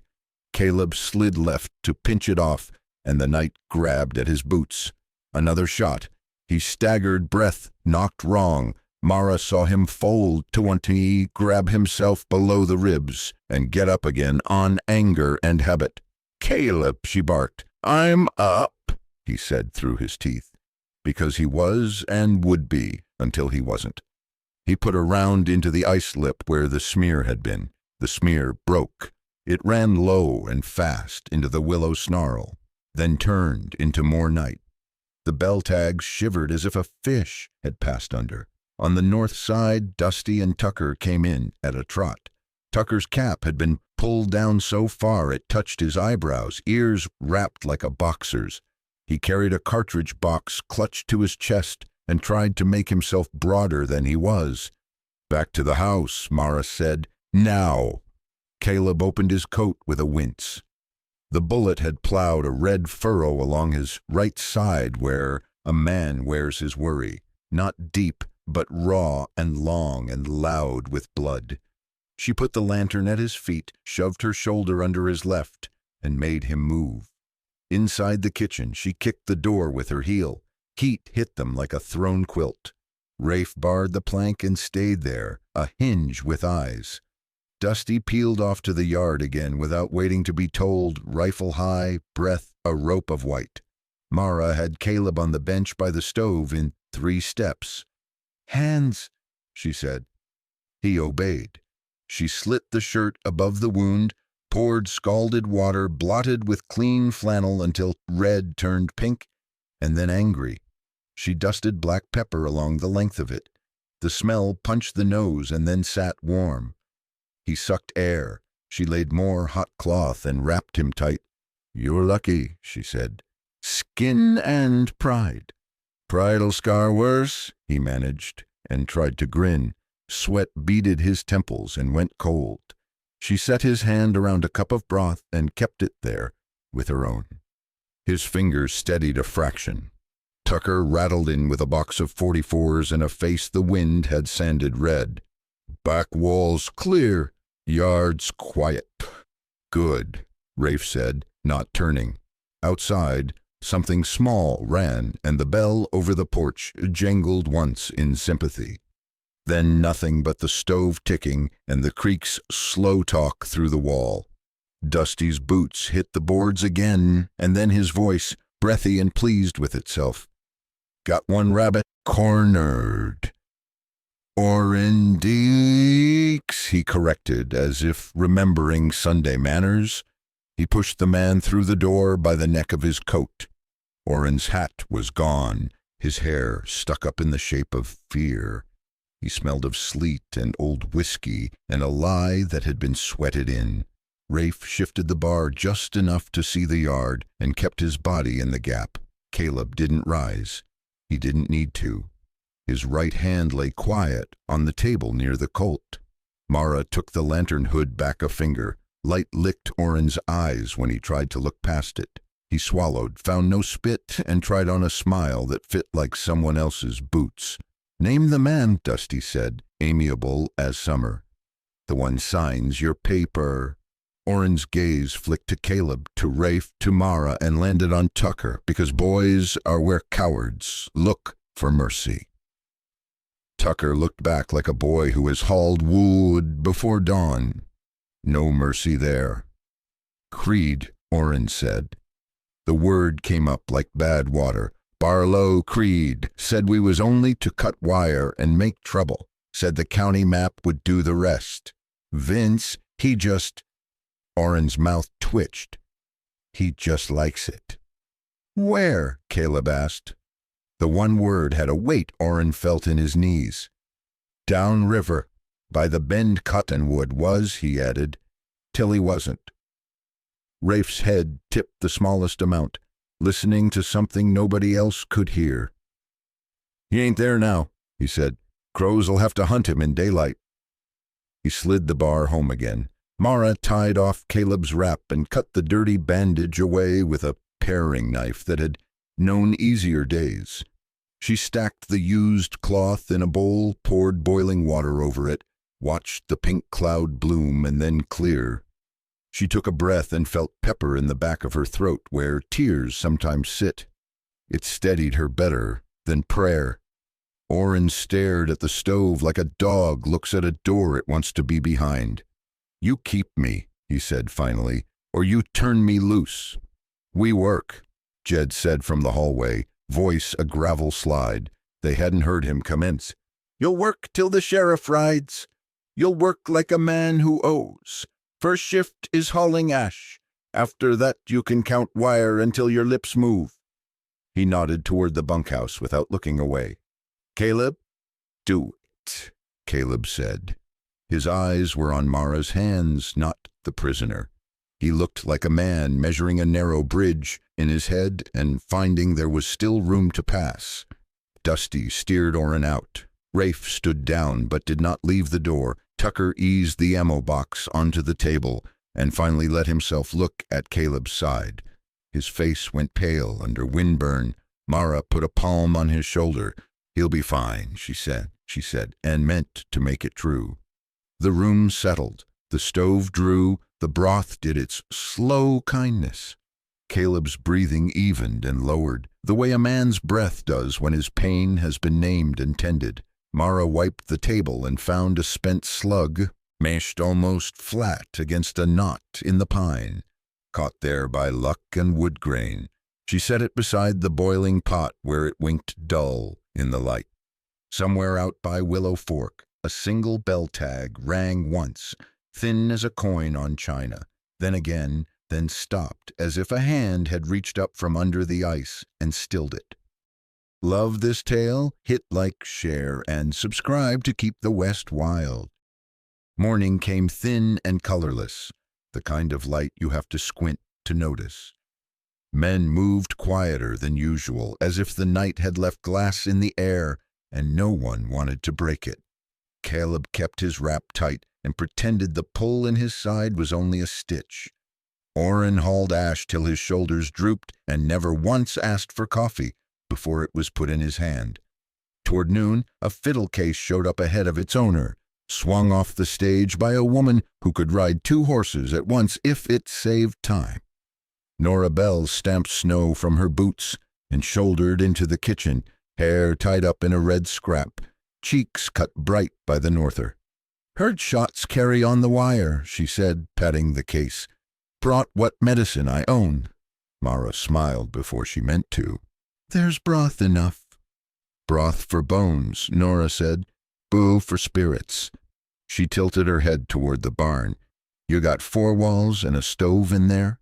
Caleb slid left to pinch it off, and the night grabbed at his boots. Another shot. He staggered, breath knocked wrong. Mara saw him fold to one knee, grab himself below the ribs, and get up again on anger and habit. "Caleb," she barked. "I'm up," he said through his teeth, because he was and would be until he wasn't. He put a round into the ice lip where the smear had been. The smear broke. It ran low and fast into the willow snarl, then turned into more night. The bell tags shivered as if a fish had passed under. On the north side, Dusty and Tucker came in at a trot. Tucker's cap had been pulled down so far it touched his eyebrows, ears wrapped like a boxer's. He carried a cartridge box clutched to his chest and tried to make himself broader than he was. "Back to the house," Mara said. "Now." Caleb opened his coat with a wince. The bullet had plowed a red furrow along his right side where a man wears his worry, not deep, but raw and long and loud with blood. She put the lantern at his feet, shoved her shoulder under his left, and made him move. Inside the kitchen, she kicked the door with her heel. Heat hit them like a thrown quilt. Rafe barred the plank and stayed there, a hinge with eyes. Dusty peeled off to the yard again without waiting to be told, rifle high, breath a rope of white. Mara had Caleb on the bench by the stove in 3 steps. "Hands," she said. He obeyed. She slit the shirt above the wound, poured scalded water blotted with clean flannel until red turned pink, and then angry. She dusted black pepper along the length of it. The smell punched the nose and then sat warm. He sucked air. She laid more hot cloth and wrapped him tight. "You're lucky," she said. "Skin and pride." "Pride'll scar worse," he managed, and tried to grin. Sweat beaded his temples and went cold. She set his hand around a cup of broth and kept it there with her own. His fingers steadied a fraction. Tucker rattled in with a box of 44s and a face the wind had sanded red. "Back walls clear, yards quiet." "Good," Rafe said, not turning. Outside, something small ran, and the bell over the porch jangled once in sympathy. Then nothing but the stove ticking and the creak's slow talk through the wall. Dusty's boots hit the boards again, and then his voice, breathy and pleased with itself. "Got one rabbit cornered." "Orendeeks," he corrected, as if remembering Sunday manners. He pushed the man through the door by the neck of his coat. Oren's hat was gone, his hair stuck up in the shape of fear. He smelled of sleet and old whiskey and a lie that had been sweated in. Rafe shifted the bar just enough to see the yard and kept his body in the gap. Caleb didn't rise. He didn't need to. His right hand lay quiet on the table near the Colt. Mara took the lantern hood back a finger. Light licked Oren's eyes when he tried to look past it. He swallowed, found no spit, and tried on a smile that fit like someone else's boots. "Name the man," Dusty said, amiable as summer. "The one signs your paper." Oren's gaze flicked to Caleb, to Rafe, to Mara, and landed on Tucker, because boys are where cowards look for mercy. Tucker looked back like a boy who has hauled wood before dawn. No mercy there. "Creed," Oren said. The word came up like bad water. "Barlow Creed said we was only to cut wire and make trouble. Said the county map would do the rest. Vince, he just—" Oren's mouth twitched. "He just likes it." "Where?" Caleb asked. The one word had a weight Oren felt in his knees. "Down river. By the bend cottonwood was," he added, "till he wasn't." Rafe's head tipped the smallest amount, listening to something nobody else could hear. "He ain't there now," he said. "Crows'll have to hunt him in daylight." He slid the bar home again. Mara tied off Caleb's wrap and cut the dirty bandage away with a paring knife that had known easier days. She stacked the used cloth in a bowl, poured boiling water over it, watched the pink cloud bloom and then clear. She took a breath and felt pepper in the back of her throat where tears sometimes sit. It steadied her better than prayer. Oren stared at the stove like a dog looks at a door it wants to be behind. "You keep me," he said finally, "or you turn me loose." "We work," Jed said from the hallway, voice a gravel slide. They hadn't heard him commence. "You'll work till the sheriff rides. You'll work like a man who owes. First shift is hauling ash. After that you can count wire until your lips move." He nodded toward the bunkhouse without looking away. "Caleb?" "Do it," Caleb said. His eyes were on Mara's hands, not the prisoner. He looked like a man measuring a narrow bridge in his head and finding there was still room to pass. Dusty steered Oren out. Rafe stood down but did not leave the door. Tucker eased the ammo box onto the table and finally let himself look at Caleb's side. His face went pale under windburn. Mara put a palm on his shoulder. "He'll be fine," she said, and meant to make it true. The room settled. The stove drew. The broth did its slow kindness. Caleb's breathing evened and lowered, the way a man's breath does when his pain has been named and tended. Mara wiped the table and found a spent slug, mashed almost flat against a knot in the pine, caught there by luck and wood grain. She set it beside the boiling pot where it winked dull in the light. Somewhere out by Willow Fork, a single bell tag rang once, thin as a coin on china, then again, then stopped, as if a hand had reached up from under the ice and stilled it. Love this tale? Hit like, share, and subscribe to keep the West wild. Morning came thin and colorless, the kind of light you have to squint to notice. Men moved quieter than usual, as if the night had left glass in the air and no one wanted to break it. Caleb kept his wrap tight and pretended the pull in his side was only a stitch. Orrin hauled ash till his shoulders drooped and never once asked for coffee before it was put in his hand. Toward noon, a fiddle case showed up ahead of its owner, swung off the stage by a woman who could ride 2 horses at once if it saved time. Nora Bell stamped snow from her boots and shouldered into the kitchen, hair tied up in a red scrap, cheeks cut bright by the norther. "Heard shots carry on the wire," she said, patting the case. "Brought what medicine I own." Mara smiled before she meant to. "There's broth enough." "Broth for bones," Nora said. "Boo for spirits." She tilted her head toward the barn. "You got 4 walls and a stove in there?"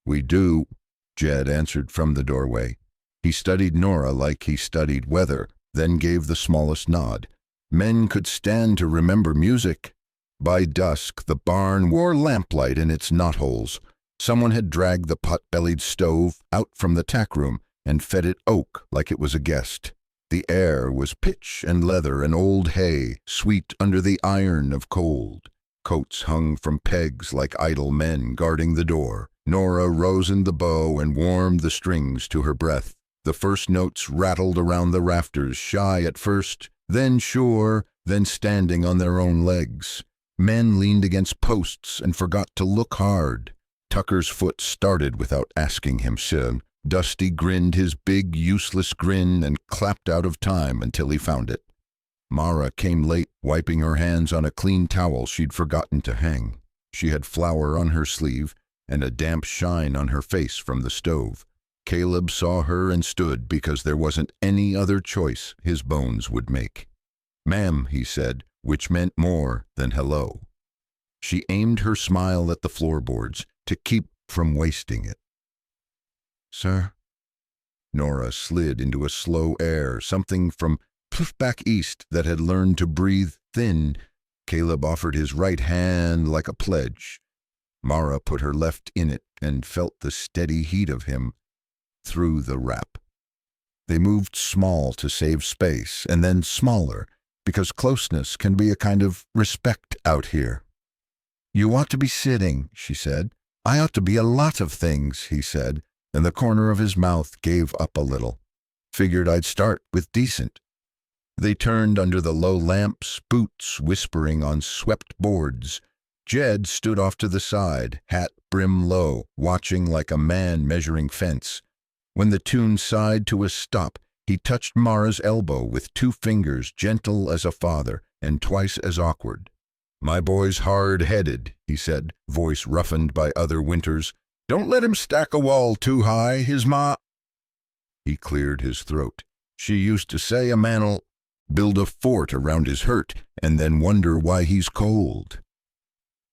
"We do," Jed answered from the doorway. He studied Nora like he studied weather, then gave the smallest nod. Men could stand to remember music. By dusk, the barn wore lamplight in its knotholes. Someone had dragged the pot-bellied stove out from the tack room and fed it oak like it was a guest. The air was pitch and leather and old hay, sweet under the iron of cold. Coats hung from pegs like idle men guarding the door. Nora rosined the bow and warmed the strings to her breath. The first notes rattled around the rafters, shy at first, then sure, then standing on their own legs. Men leaned against posts and forgot to look hard. Tucker's foot started without asking him to. Dusty grinned his big, useless grin and clapped out of time until he found it. Mara came late, wiping her hands on a clean towel she'd forgotten to hang. She had flour on her sleeve and a damp shine on her face from the stove. Caleb saw her and stood because there wasn't any other choice his bones would make. "Ma'am," he said, which meant more than hello. She aimed her smile at the floorboards to keep from wasting it. "Sir?" Nora slid into a slow air, something from back east that had learned to breathe thin. Caleb offered his right hand like a pledge. Mara put her left in it and felt the steady heat of him through the wrap. They moved small to save space, and then smaller, because closeness can be a kind of respect out here. "You ought to be sitting," she said. "I ought to be a lot of things," he said, and the corner of his mouth gave up a little. "Figured I'd start with decent." They turned under the low lamps, boots whispering on swept boards. Jed stood off to the side, hat brim low, watching like a man measuring fence. When the tune sighed to a stop, he touched Mara's elbow with 2 fingers, gentle as a father and twice as awkward. "My boy's hard-headed," he said, voice roughened by other winters. "Don't let him stack a wall too high, his ma—" He cleared his throat. "She used to say a man'll build a fort around his hurt and then wonder why he's cold."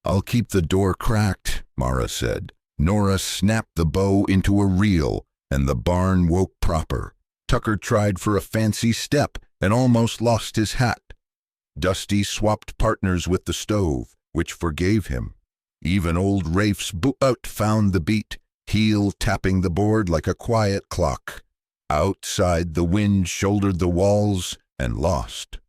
"I'll keep the door cracked," Mara said. Nora snapped the bow into a reel, and the barn woke proper. Tucker tried for a fancy step and almost lost his hat. Dusty swapped partners with the stove, which forgave him. Even old Rafe's boot found the beat, heel tapping the board like a quiet clock. Outside, the wind shouldered the walls and lost.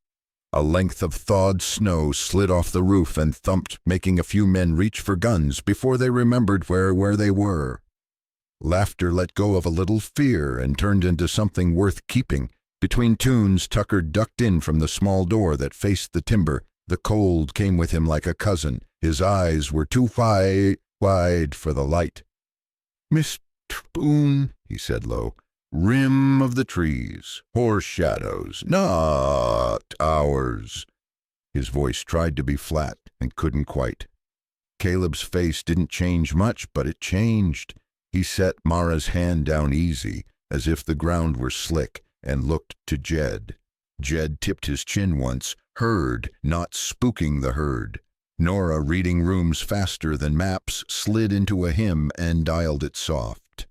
A length of thawed snow slid off the roof and thumped, making a few men reach for guns before they remembered where they were. Laughter let go of a little fear and turned into something worth keeping. Between tunes, Tucker ducked in from the small door that faced the timber. The cold came with him like a cousin. His eyes were too wide for the light. "Mr. Boone," he said low, "rim of the trees, horse shadows, not ours." His voice tried to be flat and couldn't quite. Caleb's face didn't change much, but it changed. He set Mara's hand down easy, as if the ground were slick, and looked to Jed. Jed tipped his chin once, heard, not spooking the herd. Nora, reading rooms faster than maps, slid into a hymn and dialed it soft.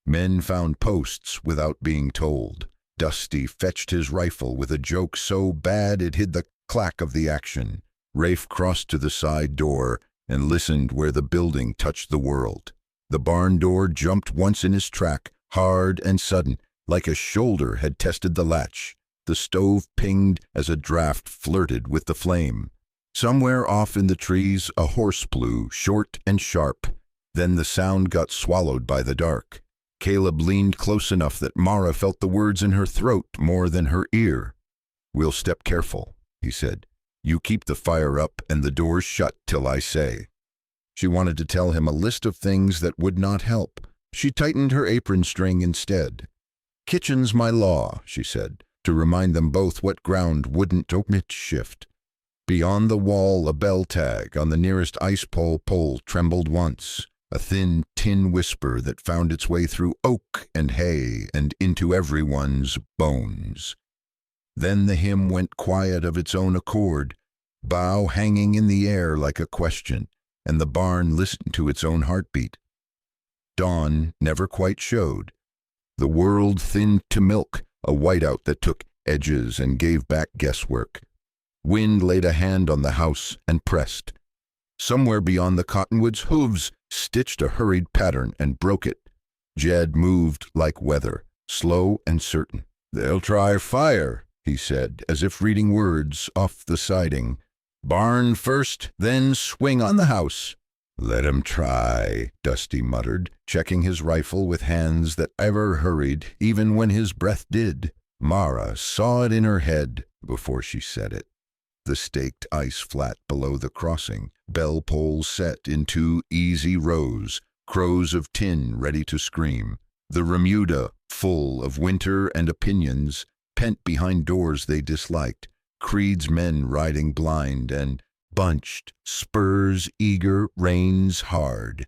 Men found posts without being told. Dusty fetched his rifle with a joke so bad it hid the clack of the action. Rafe crossed to the side door and listened where the building touched the world. The barn door jumped once in his track, hard and sudden, like a shoulder had tested the latch. The stove pinged as a draft flirted with the flame. Somewhere off in the trees a horse blew, short and sharp. Then the sound got swallowed by the dark. Caleb leaned close enough that Mara felt the words in her throat more than her ear. "We'll step careful," he said. "You keep the fire up and the doors shut till I say." She wanted to tell him a list of things that would not help. She tightened her apron string instead. "Kitchen's my law," she said, to remind them both what ground wouldn't omit shift. Beyond the wall, a bell tag on the nearest ice pole trembled once, a thin tin whisper that found its way through oak and hay and into everyone's bones. Then the hymn went quiet of its own accord, bow hanging in the air like a question, and the barn listened to its own heartbeat. Dawn never quite showed. The world thinned to milk, a whiteout that took edges and gave back guesswork. Wind laid a hand on the house and pressed. Somewhere beyond the cottonwoods, hooves stitched a hurried pattern and broke it. Jed moved like weather, slow and certain. "They'll try fire," he said, as if reading words off the siding. "Barn first, then swing on the house." "Let 'em try," Dusty muttered, checking his rifle with hands that ever hurried, even when his breath did. Mara saw it in her head before she said it. The staked ice flat below the crossing, bell poles set in 2 easy rows, crows of tin ready to scream. The remuda, full of winter and opinions, pent behind doors they disliked, Creed's men riding blind and bunched, spurs eager, reins hard.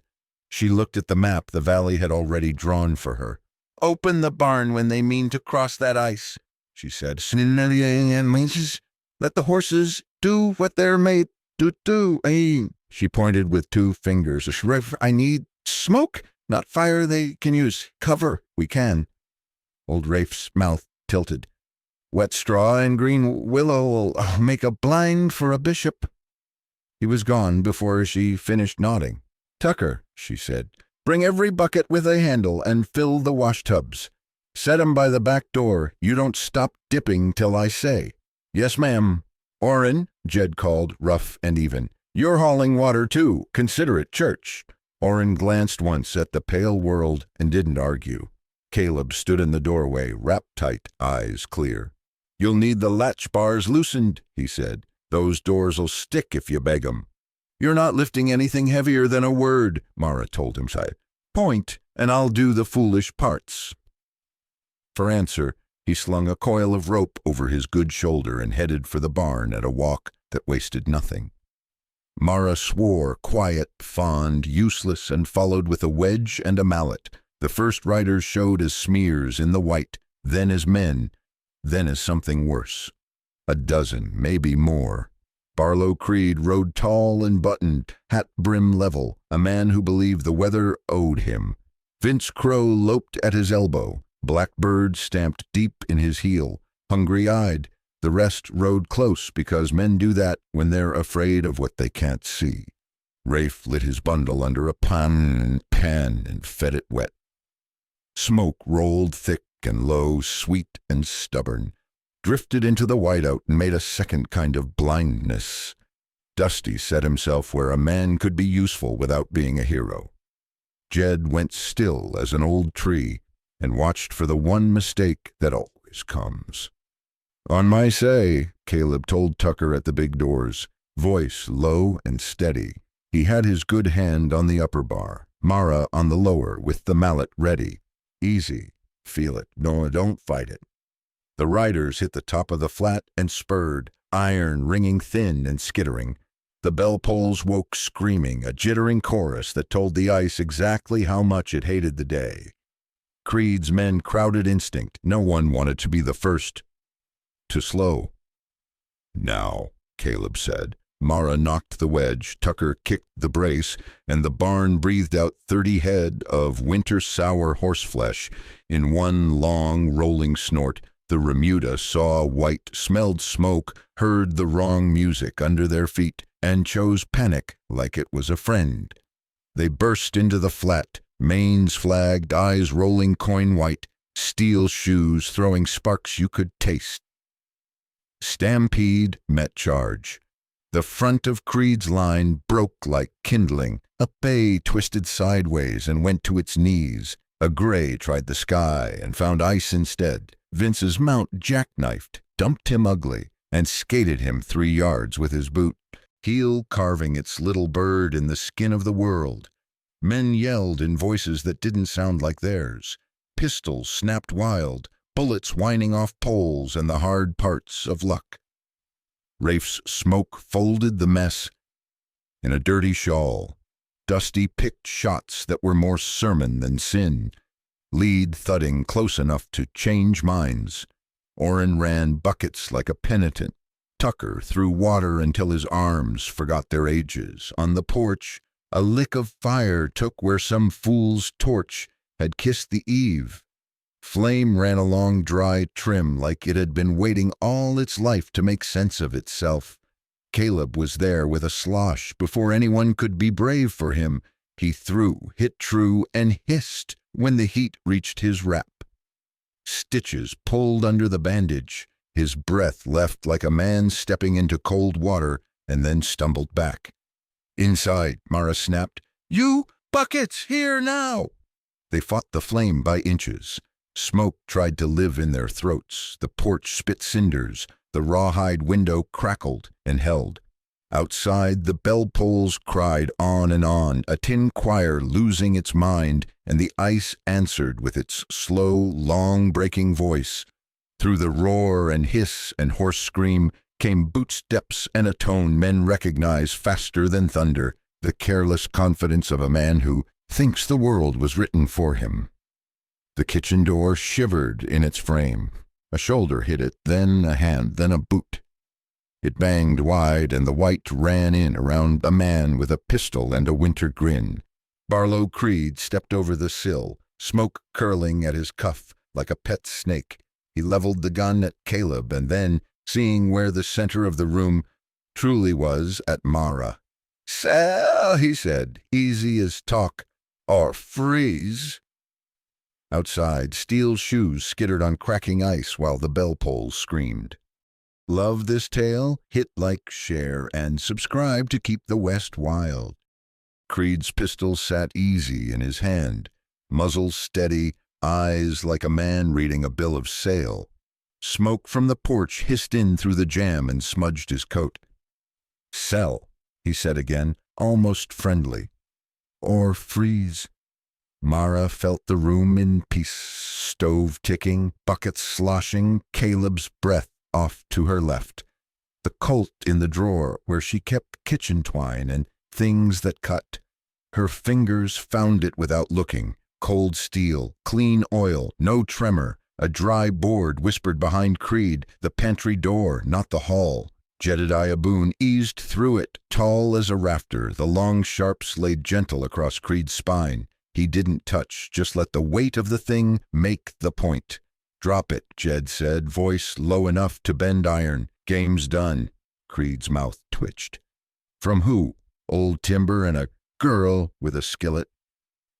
She looked at the map the valley had already drawn for her. "Open the barn when they mean to cross that ice," she said. "Let the horses do what they're made to do." She pointed with 2 fingers. "I need smoke, not fire they can use. Cover, we can." Old Rafe's mouth tilted. "Wet straw and green willow'll make a blind for a bishop." He was gone before she finished nodding. "Tucker," she said, "bring every bucket with a handle and fill the washtubs. Set 'em by the back door. You don't stop dipping till I say." "Yes, ma'am." "Orrin," Jed called, rough and even. "You're hauling water, too. Consider it church." Orrin glanced once at the pale world and didn't argue. Caleb stood in the doorway, wrapped tight, eyes clear. "You'll need the latch bars loosened," he said. "Those doors'll stick if you beg 'em." "You're not lifting anything heavier than a word," Mara told him. "Point, and I'll do the foolish parts." For answer, he slung a coil of rope over his good shoulder and headed for the barn at a walk that wasted nothing. Mara swore, quiet, fond, useless, and followed with a wedge and a mallet. The first riders showed as smears in the white, then as men, then as something worse. 12, maybe more. Barlow Creed rode tall and buttoned, hat brim level, a man who believed the weather owed him. Vince Crow loped at his elbow, Blackbird stamped deep in his heel, hungry-eyed. The rest rode close because men do that when they're afraid of what they can't see. Rafe lit his bundle under a pan and fed it wet. Smoke rolled thick and low, sweet and stubborn, drifted into the whiteout and made a second kind of blindness. Dusty set himself where a man could be useful without being a hero. Jed went still as an old tree and watched for the one mistake that always comes. "On my say," Caleb told Tucker at the big doors, voice low and steady. He had his good hand on the upper bar, Mara on the lower with the mallet ready. "Easy. Feel it. No, don't fight it." The riders hit the top of the flat and spurred, iron ringing thin and skittering. The bell poles woke screaming, a jittering chorus that told the ice exactly how much it hated the day. Creed's men crowded instinct. No one wanted to be the first. to slow. "Now," Caleb said. Mara knocked the wedge, Tucker kicked the brace, and the barn breathed out 30 head of winter sour horseflesh. In one long, rolling snort, the remuda saw white, smelled smoke, heard the wrong music under their feet, and chose panic like it was a friend. They burst into the flat, manes flagged, eyes rolling coin white, steel shoes throwing sparks you could taste. Stampede met charge. The front of Creed's line broke like kindling. A bay twisted sideways and went to its knees. A gray tried the sky and found ice instead. Vince's mount jackknifed, dumped him ugly, and skated him 3 yards with his boot, heel carving its little bird in the skin of the world. Men yelled in voices that didn't sound like theirs. Pistols snapped wild, bullets whining off poles and the hard parts of luck. Rafe's smoke folded the mess in a dirty shawl. Dusty picked shots that were more sermon than sin. Lead thudding close enough to change minds. Orrin ran buckets like a penitent. Tucker threw water until his arms forgot their ages. On the porch, a lick of fire took where some fool's torch had kissed the eve. Flame ran along dry trim like it had been waiting all its life to make sense of itself. Caleb was there with a slosh before anyone could be brave for him. He threw, hit true, and hissed when the heat reached his wrap. Stitches pulled under the bandage. His breath left like a man stepping into cold water and then stumbled back. Inside, Mara snapped, "You buckets, here now!" They fought the flame by inches. Smoke tried to live in their throats. The porch spit cinders. The rawhide window crackled and held. Outside, the bell pulls cried on and on, a tin choir losing its mind, and the ice answered with its slow, long-breaking voice. Through the roar and hiss and hoarse scream came boot steps and a tone men recognize faster than thunder, the careless confidence of a man who thinks the world was written for him. The kitchen door shivered in its frame. A shoulder hit it, then a hand, then a boot. It banged wide, and the white ran in around a man with a pistol and a winter grin. Barlow Creed stepped over the sill, smoke curling at his cuff like a pet snake. He leveled the gun at Caleb, and then, seeing where the center of the room truly was, at Mara. "Sell," he said, easy as talk, "or freeze." Outside, steel shoes skittered on cracking ice while the bell pulls screamed. Love this tale? Hit like, share, and subscribe to keep the West wild. Creed's pistol sat easy in his hand, muzzle steady, eyes like a man reading a bill of sale. Smoke from the porch hissed in through the jam and smudged his coat. "Sell," he said again, almost friendly. "Or freeze." Mara felt the room in peace, stove ticking, buckets sloshing, Caleb's breath off to her left. The Colt in the drawer where she kept kitchen twine and things that cut. Her fingers found it without looking. Cold steel, clean oil, no tremor. A dry board whispered behind Creed, the pantry door, not the hall. Jedediah Boone eased through it, tall as a rafter. The long sharps laid gentle across Creed's spine. He didn't touch, just let the weight of the thing make the point. "Drop it," Jed said, voice low enough to bend iron. "Game's done." Creed's mouth twitched. "From who? Old timber and a girl with a skillet?"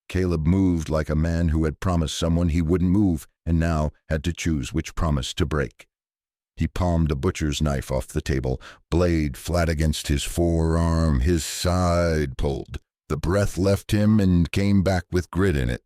Caleb moved like a man who had promised someone he wouldn't move and now had to choose which promise to break. He palmed a butcher's knife off the table, blade flat against his forearm, his side pulled. The breath left him and came back with grit in it.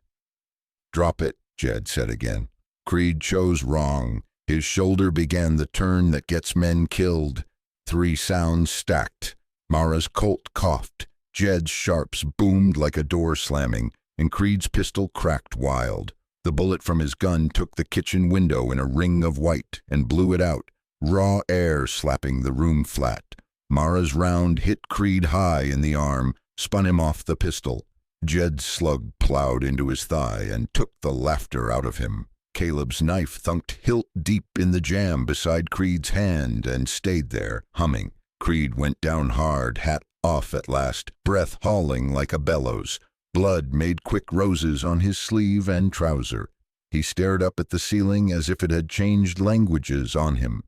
"Drop it," Jed said again. Creed chose wrong. His shoulder began the turn that gets men killed. 3 sounds stacked. Mara's Colt coughed. Jed's sharps boomed like a door slamming, and Creed's pistol cracked wild. The bullet from his gun took the kitchen window in a ring of white and blew it out, raw air slapping the room flat. Mara's round hit Creed high in the arm, spun him off the pistol. Jed's slug plowed into his thigh and took the laughter out of him. Caleb's knife thunked hilt deep in the jam beside Creed's hand and stayed there, humming. Creed went down hard, hat off at last, breath hauling like a bellows. Blood made quick roses on his sleeve and trouser. He stared up at the ceiling as if it had changed languages on him.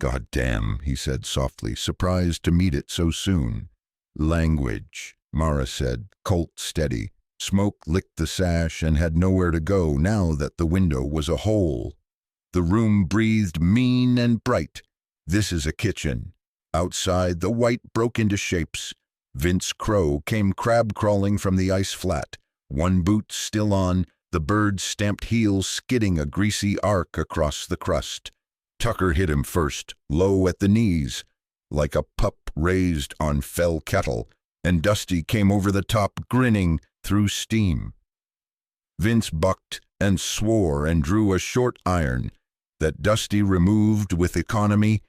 "God damn," he said softly, surprised to meet it so soon. "Language," Mara said, Colt steady. Smoke licked the sash and had nowhere to go now that the window was a hole. The room breathed mean and bright. "This is a kitchen." Outside, the white broke into shapes. Vince Crow came crab-crawling from the ice flat, one boot still on, the bird's stamped heels skidding a greasy arc across the crust. Tucker hit him first, low at the knees, like a pup raised on fell cattle, and Dusty came over the top, grinning through steam. Vince bucked and swore and drew a short iron that Dusty removed with economy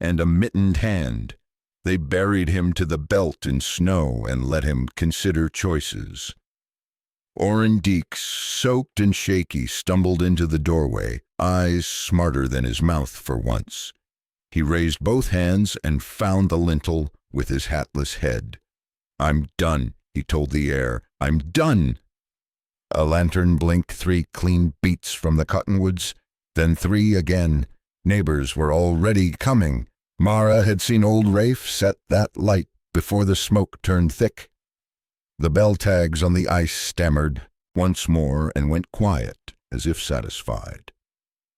and a mittened hand. They buried him to the belt in snow and let him consider choices. Orrin Deeks, soaked and shaky, stumbled into the doorway, eyes smarter than his mouth for once. He raised both hands and found the lintel with his hatless head. "I'm done," he told the air. "I'm done." A lantern blinked 3 clean beats from the cottonwoods, then 3 again. Neighbors were already coming. Mara had seen old Rafe set that light before the smoke turned thick. The bell tags on the ice stammered once more and went quiet, as if satisfied.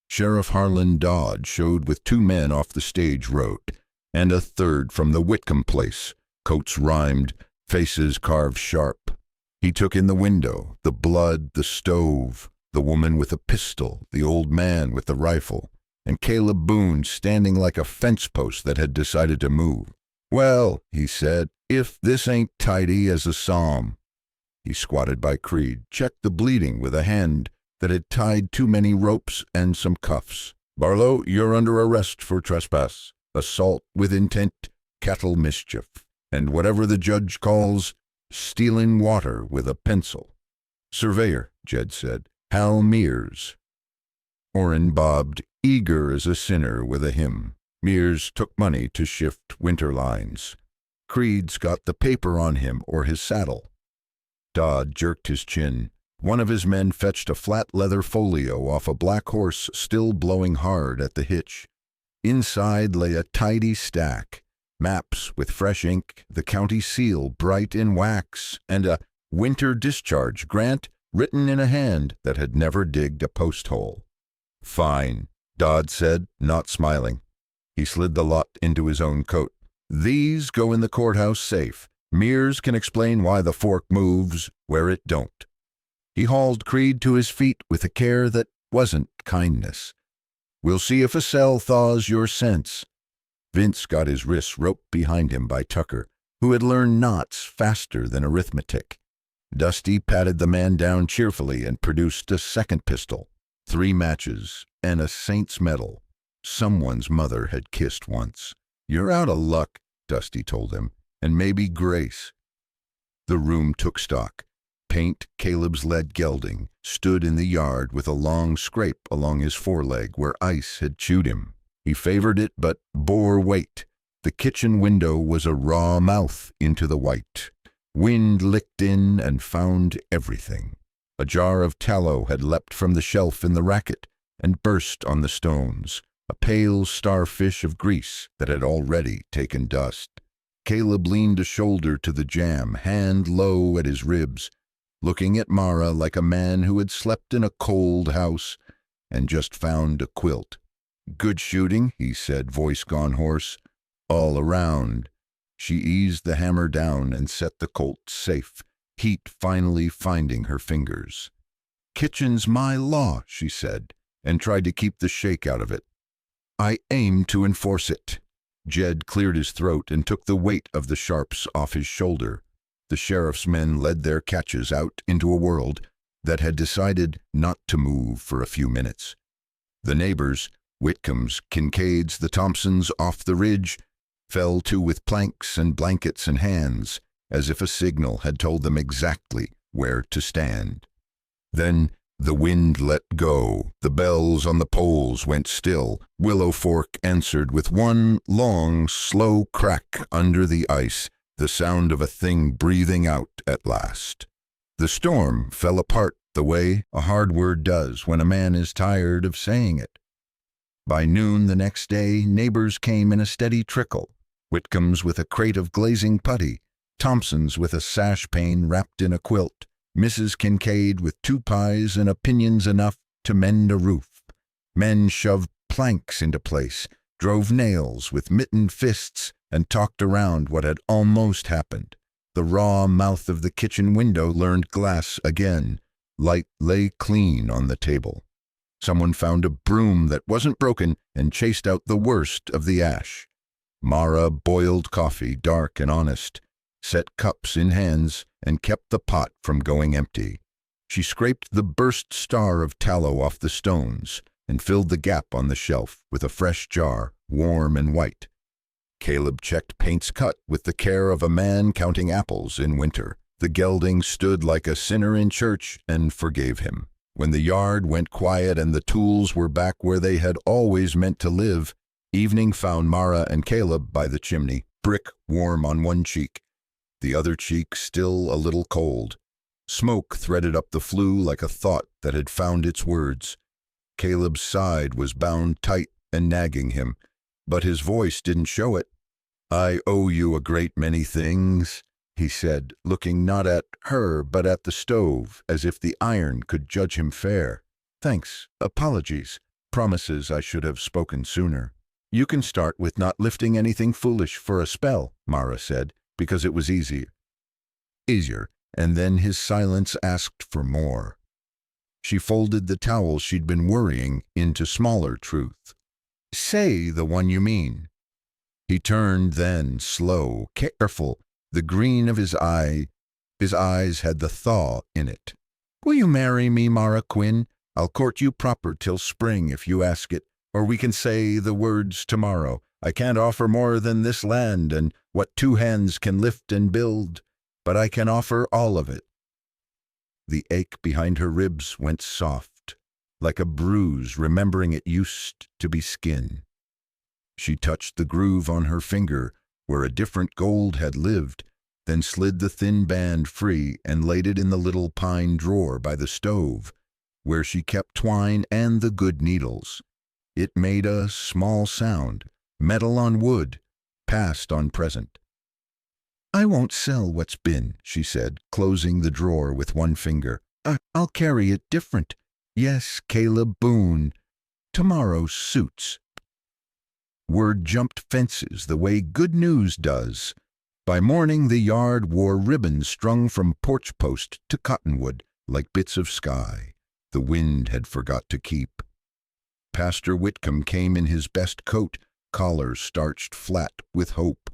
Sheriff Harlan Dodd showed with 2 men off the stage road, and a third from the Whitcomb place, coats rhymed, faces carved sharp. He took in the window, the blood, the stove, the woman with a pistol, the old man with the rifle, and Caleb Boone standing like a fence post that had decided to move. "Well," he said, "if this ain't tidy as a psalm." He squatted by Creed, checked the bleeding with a hand that had tied too many ropes and some cuffs. "Barlow, you're under arrest for trespass, assault with intent, cattle mischief, and whatever the judge calls stealing water with a pencil." "Surveyor," Jed said. "Hal Mears." Orrin bobbed, eager as a sinner with a hymn. Mears took money to shift winter lines. Creed's got the paper on him or his saddle. Dodd jerked his chin. One of his men fetched a flat leather folio off a black horse still blowing hard at the hitch. Inside lay a tidy stack, maps with fresh ink, the county seal bright in wax, and a winter discharge grant written in a hand that had never digged a post hole. "Fine," Dodd said, not smiling. He slid the lot into his own coat. "These go in the courthouse safe. Mears can explain why the fork moves where it don't." He hauled Creed to his feet with a care that wasn't kindness. "We'll see if a cell thaws your sense." Vince got his wrists roped behind him by Tucker, who had learned knots faster than arithmetic. Dusty patted the man down cheerfully and produced a second pistol, 3 matches, and a saint's medal. Someone's mother had kissed once. "You're out of luck," Dusty told him, "and maybe grace." The room took stock. Paint Caleb's lead gelding stood in the yard with a long scrape along his foreleg where ice had chewed him. He favored it but bore weight. The kitchen window was a raw mouth into the white. Wind licked in and found everything. A jar of tallow had leapt from the shelf in the racket and burst on the stones, a pale starfish of grease that had already taken dust. Caleb leaned a shoulder to the jam, hand low at his ribs, looking at Mara like a man who had slept in a cold house and just found a quilt. "Good shooting," he said, voice gone hoarse. "All around." She eased the hammer down and set the Colt safe, heat finally finding her fingers. "Kitchen's my law," she said, and tried to keep the shake out of it. "I aim to enforce it." Jed cleared his throat and took the weight of the sharps off his shoulder. The sheriff's men led their catches out into a world that had decided not to move for a few minutes. The neighbors, Whitcombs, Kincaids, the Thompsons off the ridge, fell to with planks and blankets and hands, as if a signal had told them exactly where to stand. Then The wind let go. The bells on the poles went still. Willow Fork answered with one long, slow crack under the ice, the sound of a thing breathing out at last. The storm fell apart the way a hard word does when a man is tired of saying it. By noon the next day, neighbors came in a steady trickle. Whitcomb's with a crate of glazing putty, Thompson's with a sash pane wrapped in a quilt, Mrs. Kincaid with 2 pies and opinions enough to mend a roof. Men shoved planks into place, drove nails with mittened fists, and talked around what had almost happened. The raw mouth of the kitchen window learned glass again. Light lay clean on the table. Someone found a broom that wasn't broken and chased out the worst of the ash. Mara boiled coffee, dark and honest, set cups in hands, and kept the pot from going empty. She scraped the burst star of tallow off the stones and filled the gap on the shelf with a fresh jar, warm and white. Caleb checked paints cut with the care of a man counting apples in winter. The gelding stood like a sinner in church and forgave him. When the yard went quiet and the tools were back where they had always meant to live, evening found Mara and Caleb by the chimney, brick warm on one cheek, the other cheek still a little cold. Smoke threaded up the flue like a thought that had found its words. Caleb's side was bound tight and nagging him, but his voice didn't show it. "I owe you a great many things," he said, looking not at her but at the stove, as if the iron could judge him fair. "Thanks, apologies, promises I should have spoken sooner." "You can start with not lifting anything foolish for a spell," Mara said, because it was easier, and then his silence asked for more. She folded the towel she'd been worrying into smaller truth. "Say the one you mean." He turned then, slow, careful, the green of his eyes had the thaw in it. "Will you marry me, Mara Quinn? I'll court you proper till spring if you ask it, or we can say the words tomorrow. I can't offer more than this land and what 2 hands can lift and build, but I can offer all of it." The ache behind her ribs went soft, like a bruise remembering it used to be skin. She touched the groove on her finger where a different gold had lived, then slid the thin band free and laid it in the little pine drawer by the stove, where she kept twine and the good needles. It made a small sound, metal on wood, past on present. "I won't sell what's been," she said, closing the drawer with one finger. I'll carry it different. Yes, Caleb Boone. Tomorrow suits." Word jumped fences the way good news does. By morning the yard wore ribbons strung from porch post to cottonwood, like bits of sky the wind had forgot to keep. Pastor Whitcomb came in his best coat, collar starched flat with hope.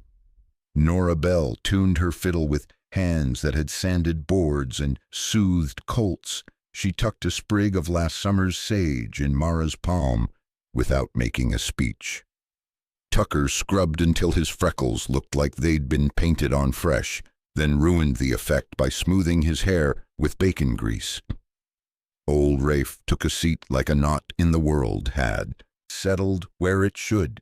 Nora Bell tuned her fiddle with hands that had sanded boards and soothed colts. She tucked a sprig of last summer's sage in Mara's palm without making a speech. Tucker scrubbed until his freckles looked like they'd been painted on fresh, then ruined the effect by smoothing his hair with bacon grease. Old Rafe took a seat like a knot in the world had, settled where it should.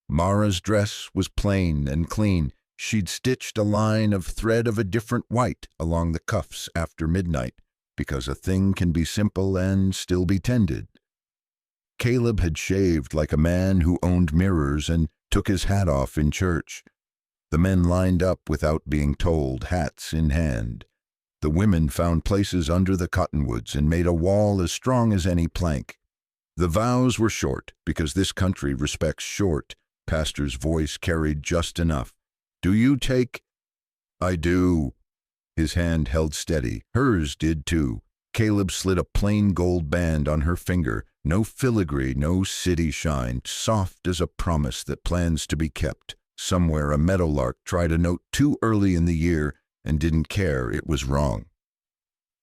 Mara's dress was plain and clean. She'd stitched a line of thread of a different white along the cuffs after midnight, because a thing can be simple and still be tended. Caleb had shaved like a man who owned mirrors and took his hat off in church. The men lined up without being told, hats in hand. The women found places under the cottonwoods and made a wall as strong as any plank. The vows were short, because this country respects short. Pastor's voice carried just enough. "Do you take?" "I do." His hand held steady. Hers did too. Caleb slid a plain gold band on her finger. No filigree, no city shine, soft as a promise that plans to be kept. Somewhere a meadowlark tried a note too early in the year and didn't care it was wrong.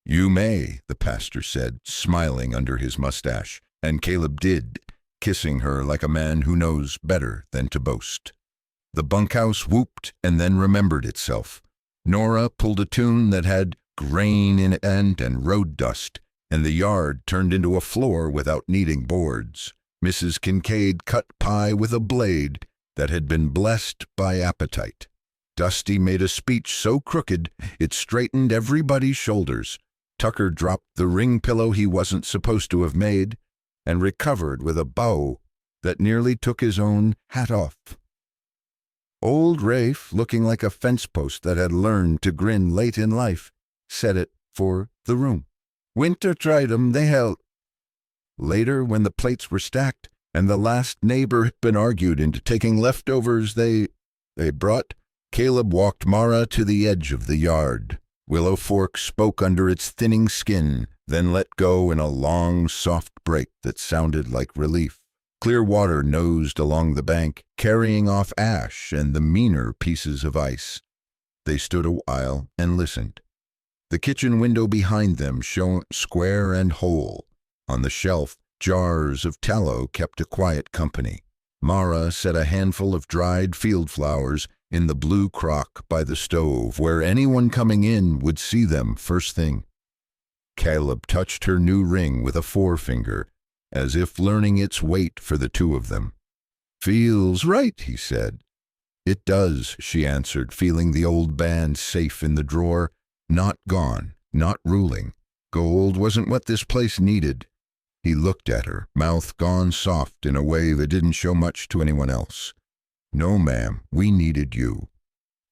"You may," the pastor said, smiling under his mustache, and Caleb did, kissing her like a man who knows better than to boast. The bunkhouse whooped and then remembered itself. Nora pulled a tune that had grain in it and road dust. and the yard turned into a floor without needing boards. Mrs. Kincaid cut pie with a blade that had been blessed by appetite. Dusty made a speech so crooked it straightened everybody's shoulders. Tucker dropped the ring pillow he wasn't supposed to have made and recovered with a bow that nearly took his own hat off. Old Rafe, looking like a fence post that had learned to grin late in life, set it for the room. Winter tried 'em, they held. Later, when the plates were stacked and the last neighbor had been argued into taking leftovers they brought, Caleb walked Mara to the edge of the yard. Willow Fork spoke under its thinning skin, then let go in a long, soft break that sounded like relief. Clear water nosed along the bank, carrying off ash and the meaner pieces of ice. They stood a while and listened. The kitchen window behind them shone square and whole. On the shelf, jars of tallow kept a quiet company. Mara set a handful of dried field flowers in the blue crock by the stove, where anyone coming in would see them first thing. Caleb touched her new ring with a forefinger, as if learning its weight for the two of them. "Feels right," he said. "It does," she answered, feeling the old band safe in the drawer. Not gone, not ruling. Gold wasn't what this place needed. He looked at her, mouth gone soft in a way that didn't show much to anyone else. "No, ma'am, we needed you."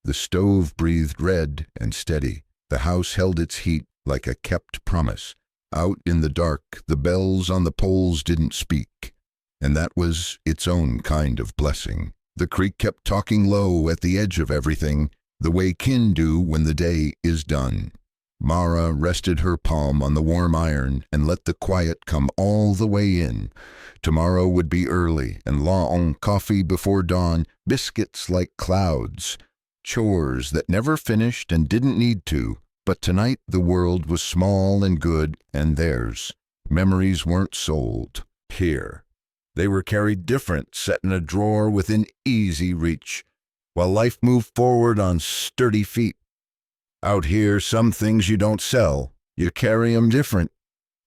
The stove breathed red and steady. The house held its heat like a kept promise. Out in the dark, the bells on the poles didn't speak, and that was its own kind of blessing. The creek kept talking low at the edge of everything, the way kin do when the day is done. Mara rested her palm on the warm iron and let the quiet come all the way in. Tomorrow would be early, and long coffee before dawn, biscuits like clouds, chores that never finished and didn't need to. But tonight the world was small and good, and theirs. Memories weren't sold. Here. They were carried different, set in a drawer within easy reach, while life moved forward on sturdy feet. Out here, some things you don't sell. You carry 'em different.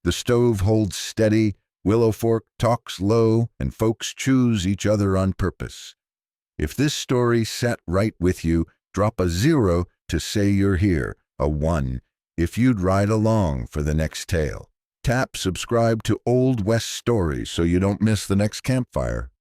The stove holds steady, Willow Fork talks low, and folks choose each other on purpose. If this story sat right with you, drop a 0 to say you're here, a 1 if you'd ride along for the next tale. Tap subscribe to Old West Stories so you don't miss the next campfire.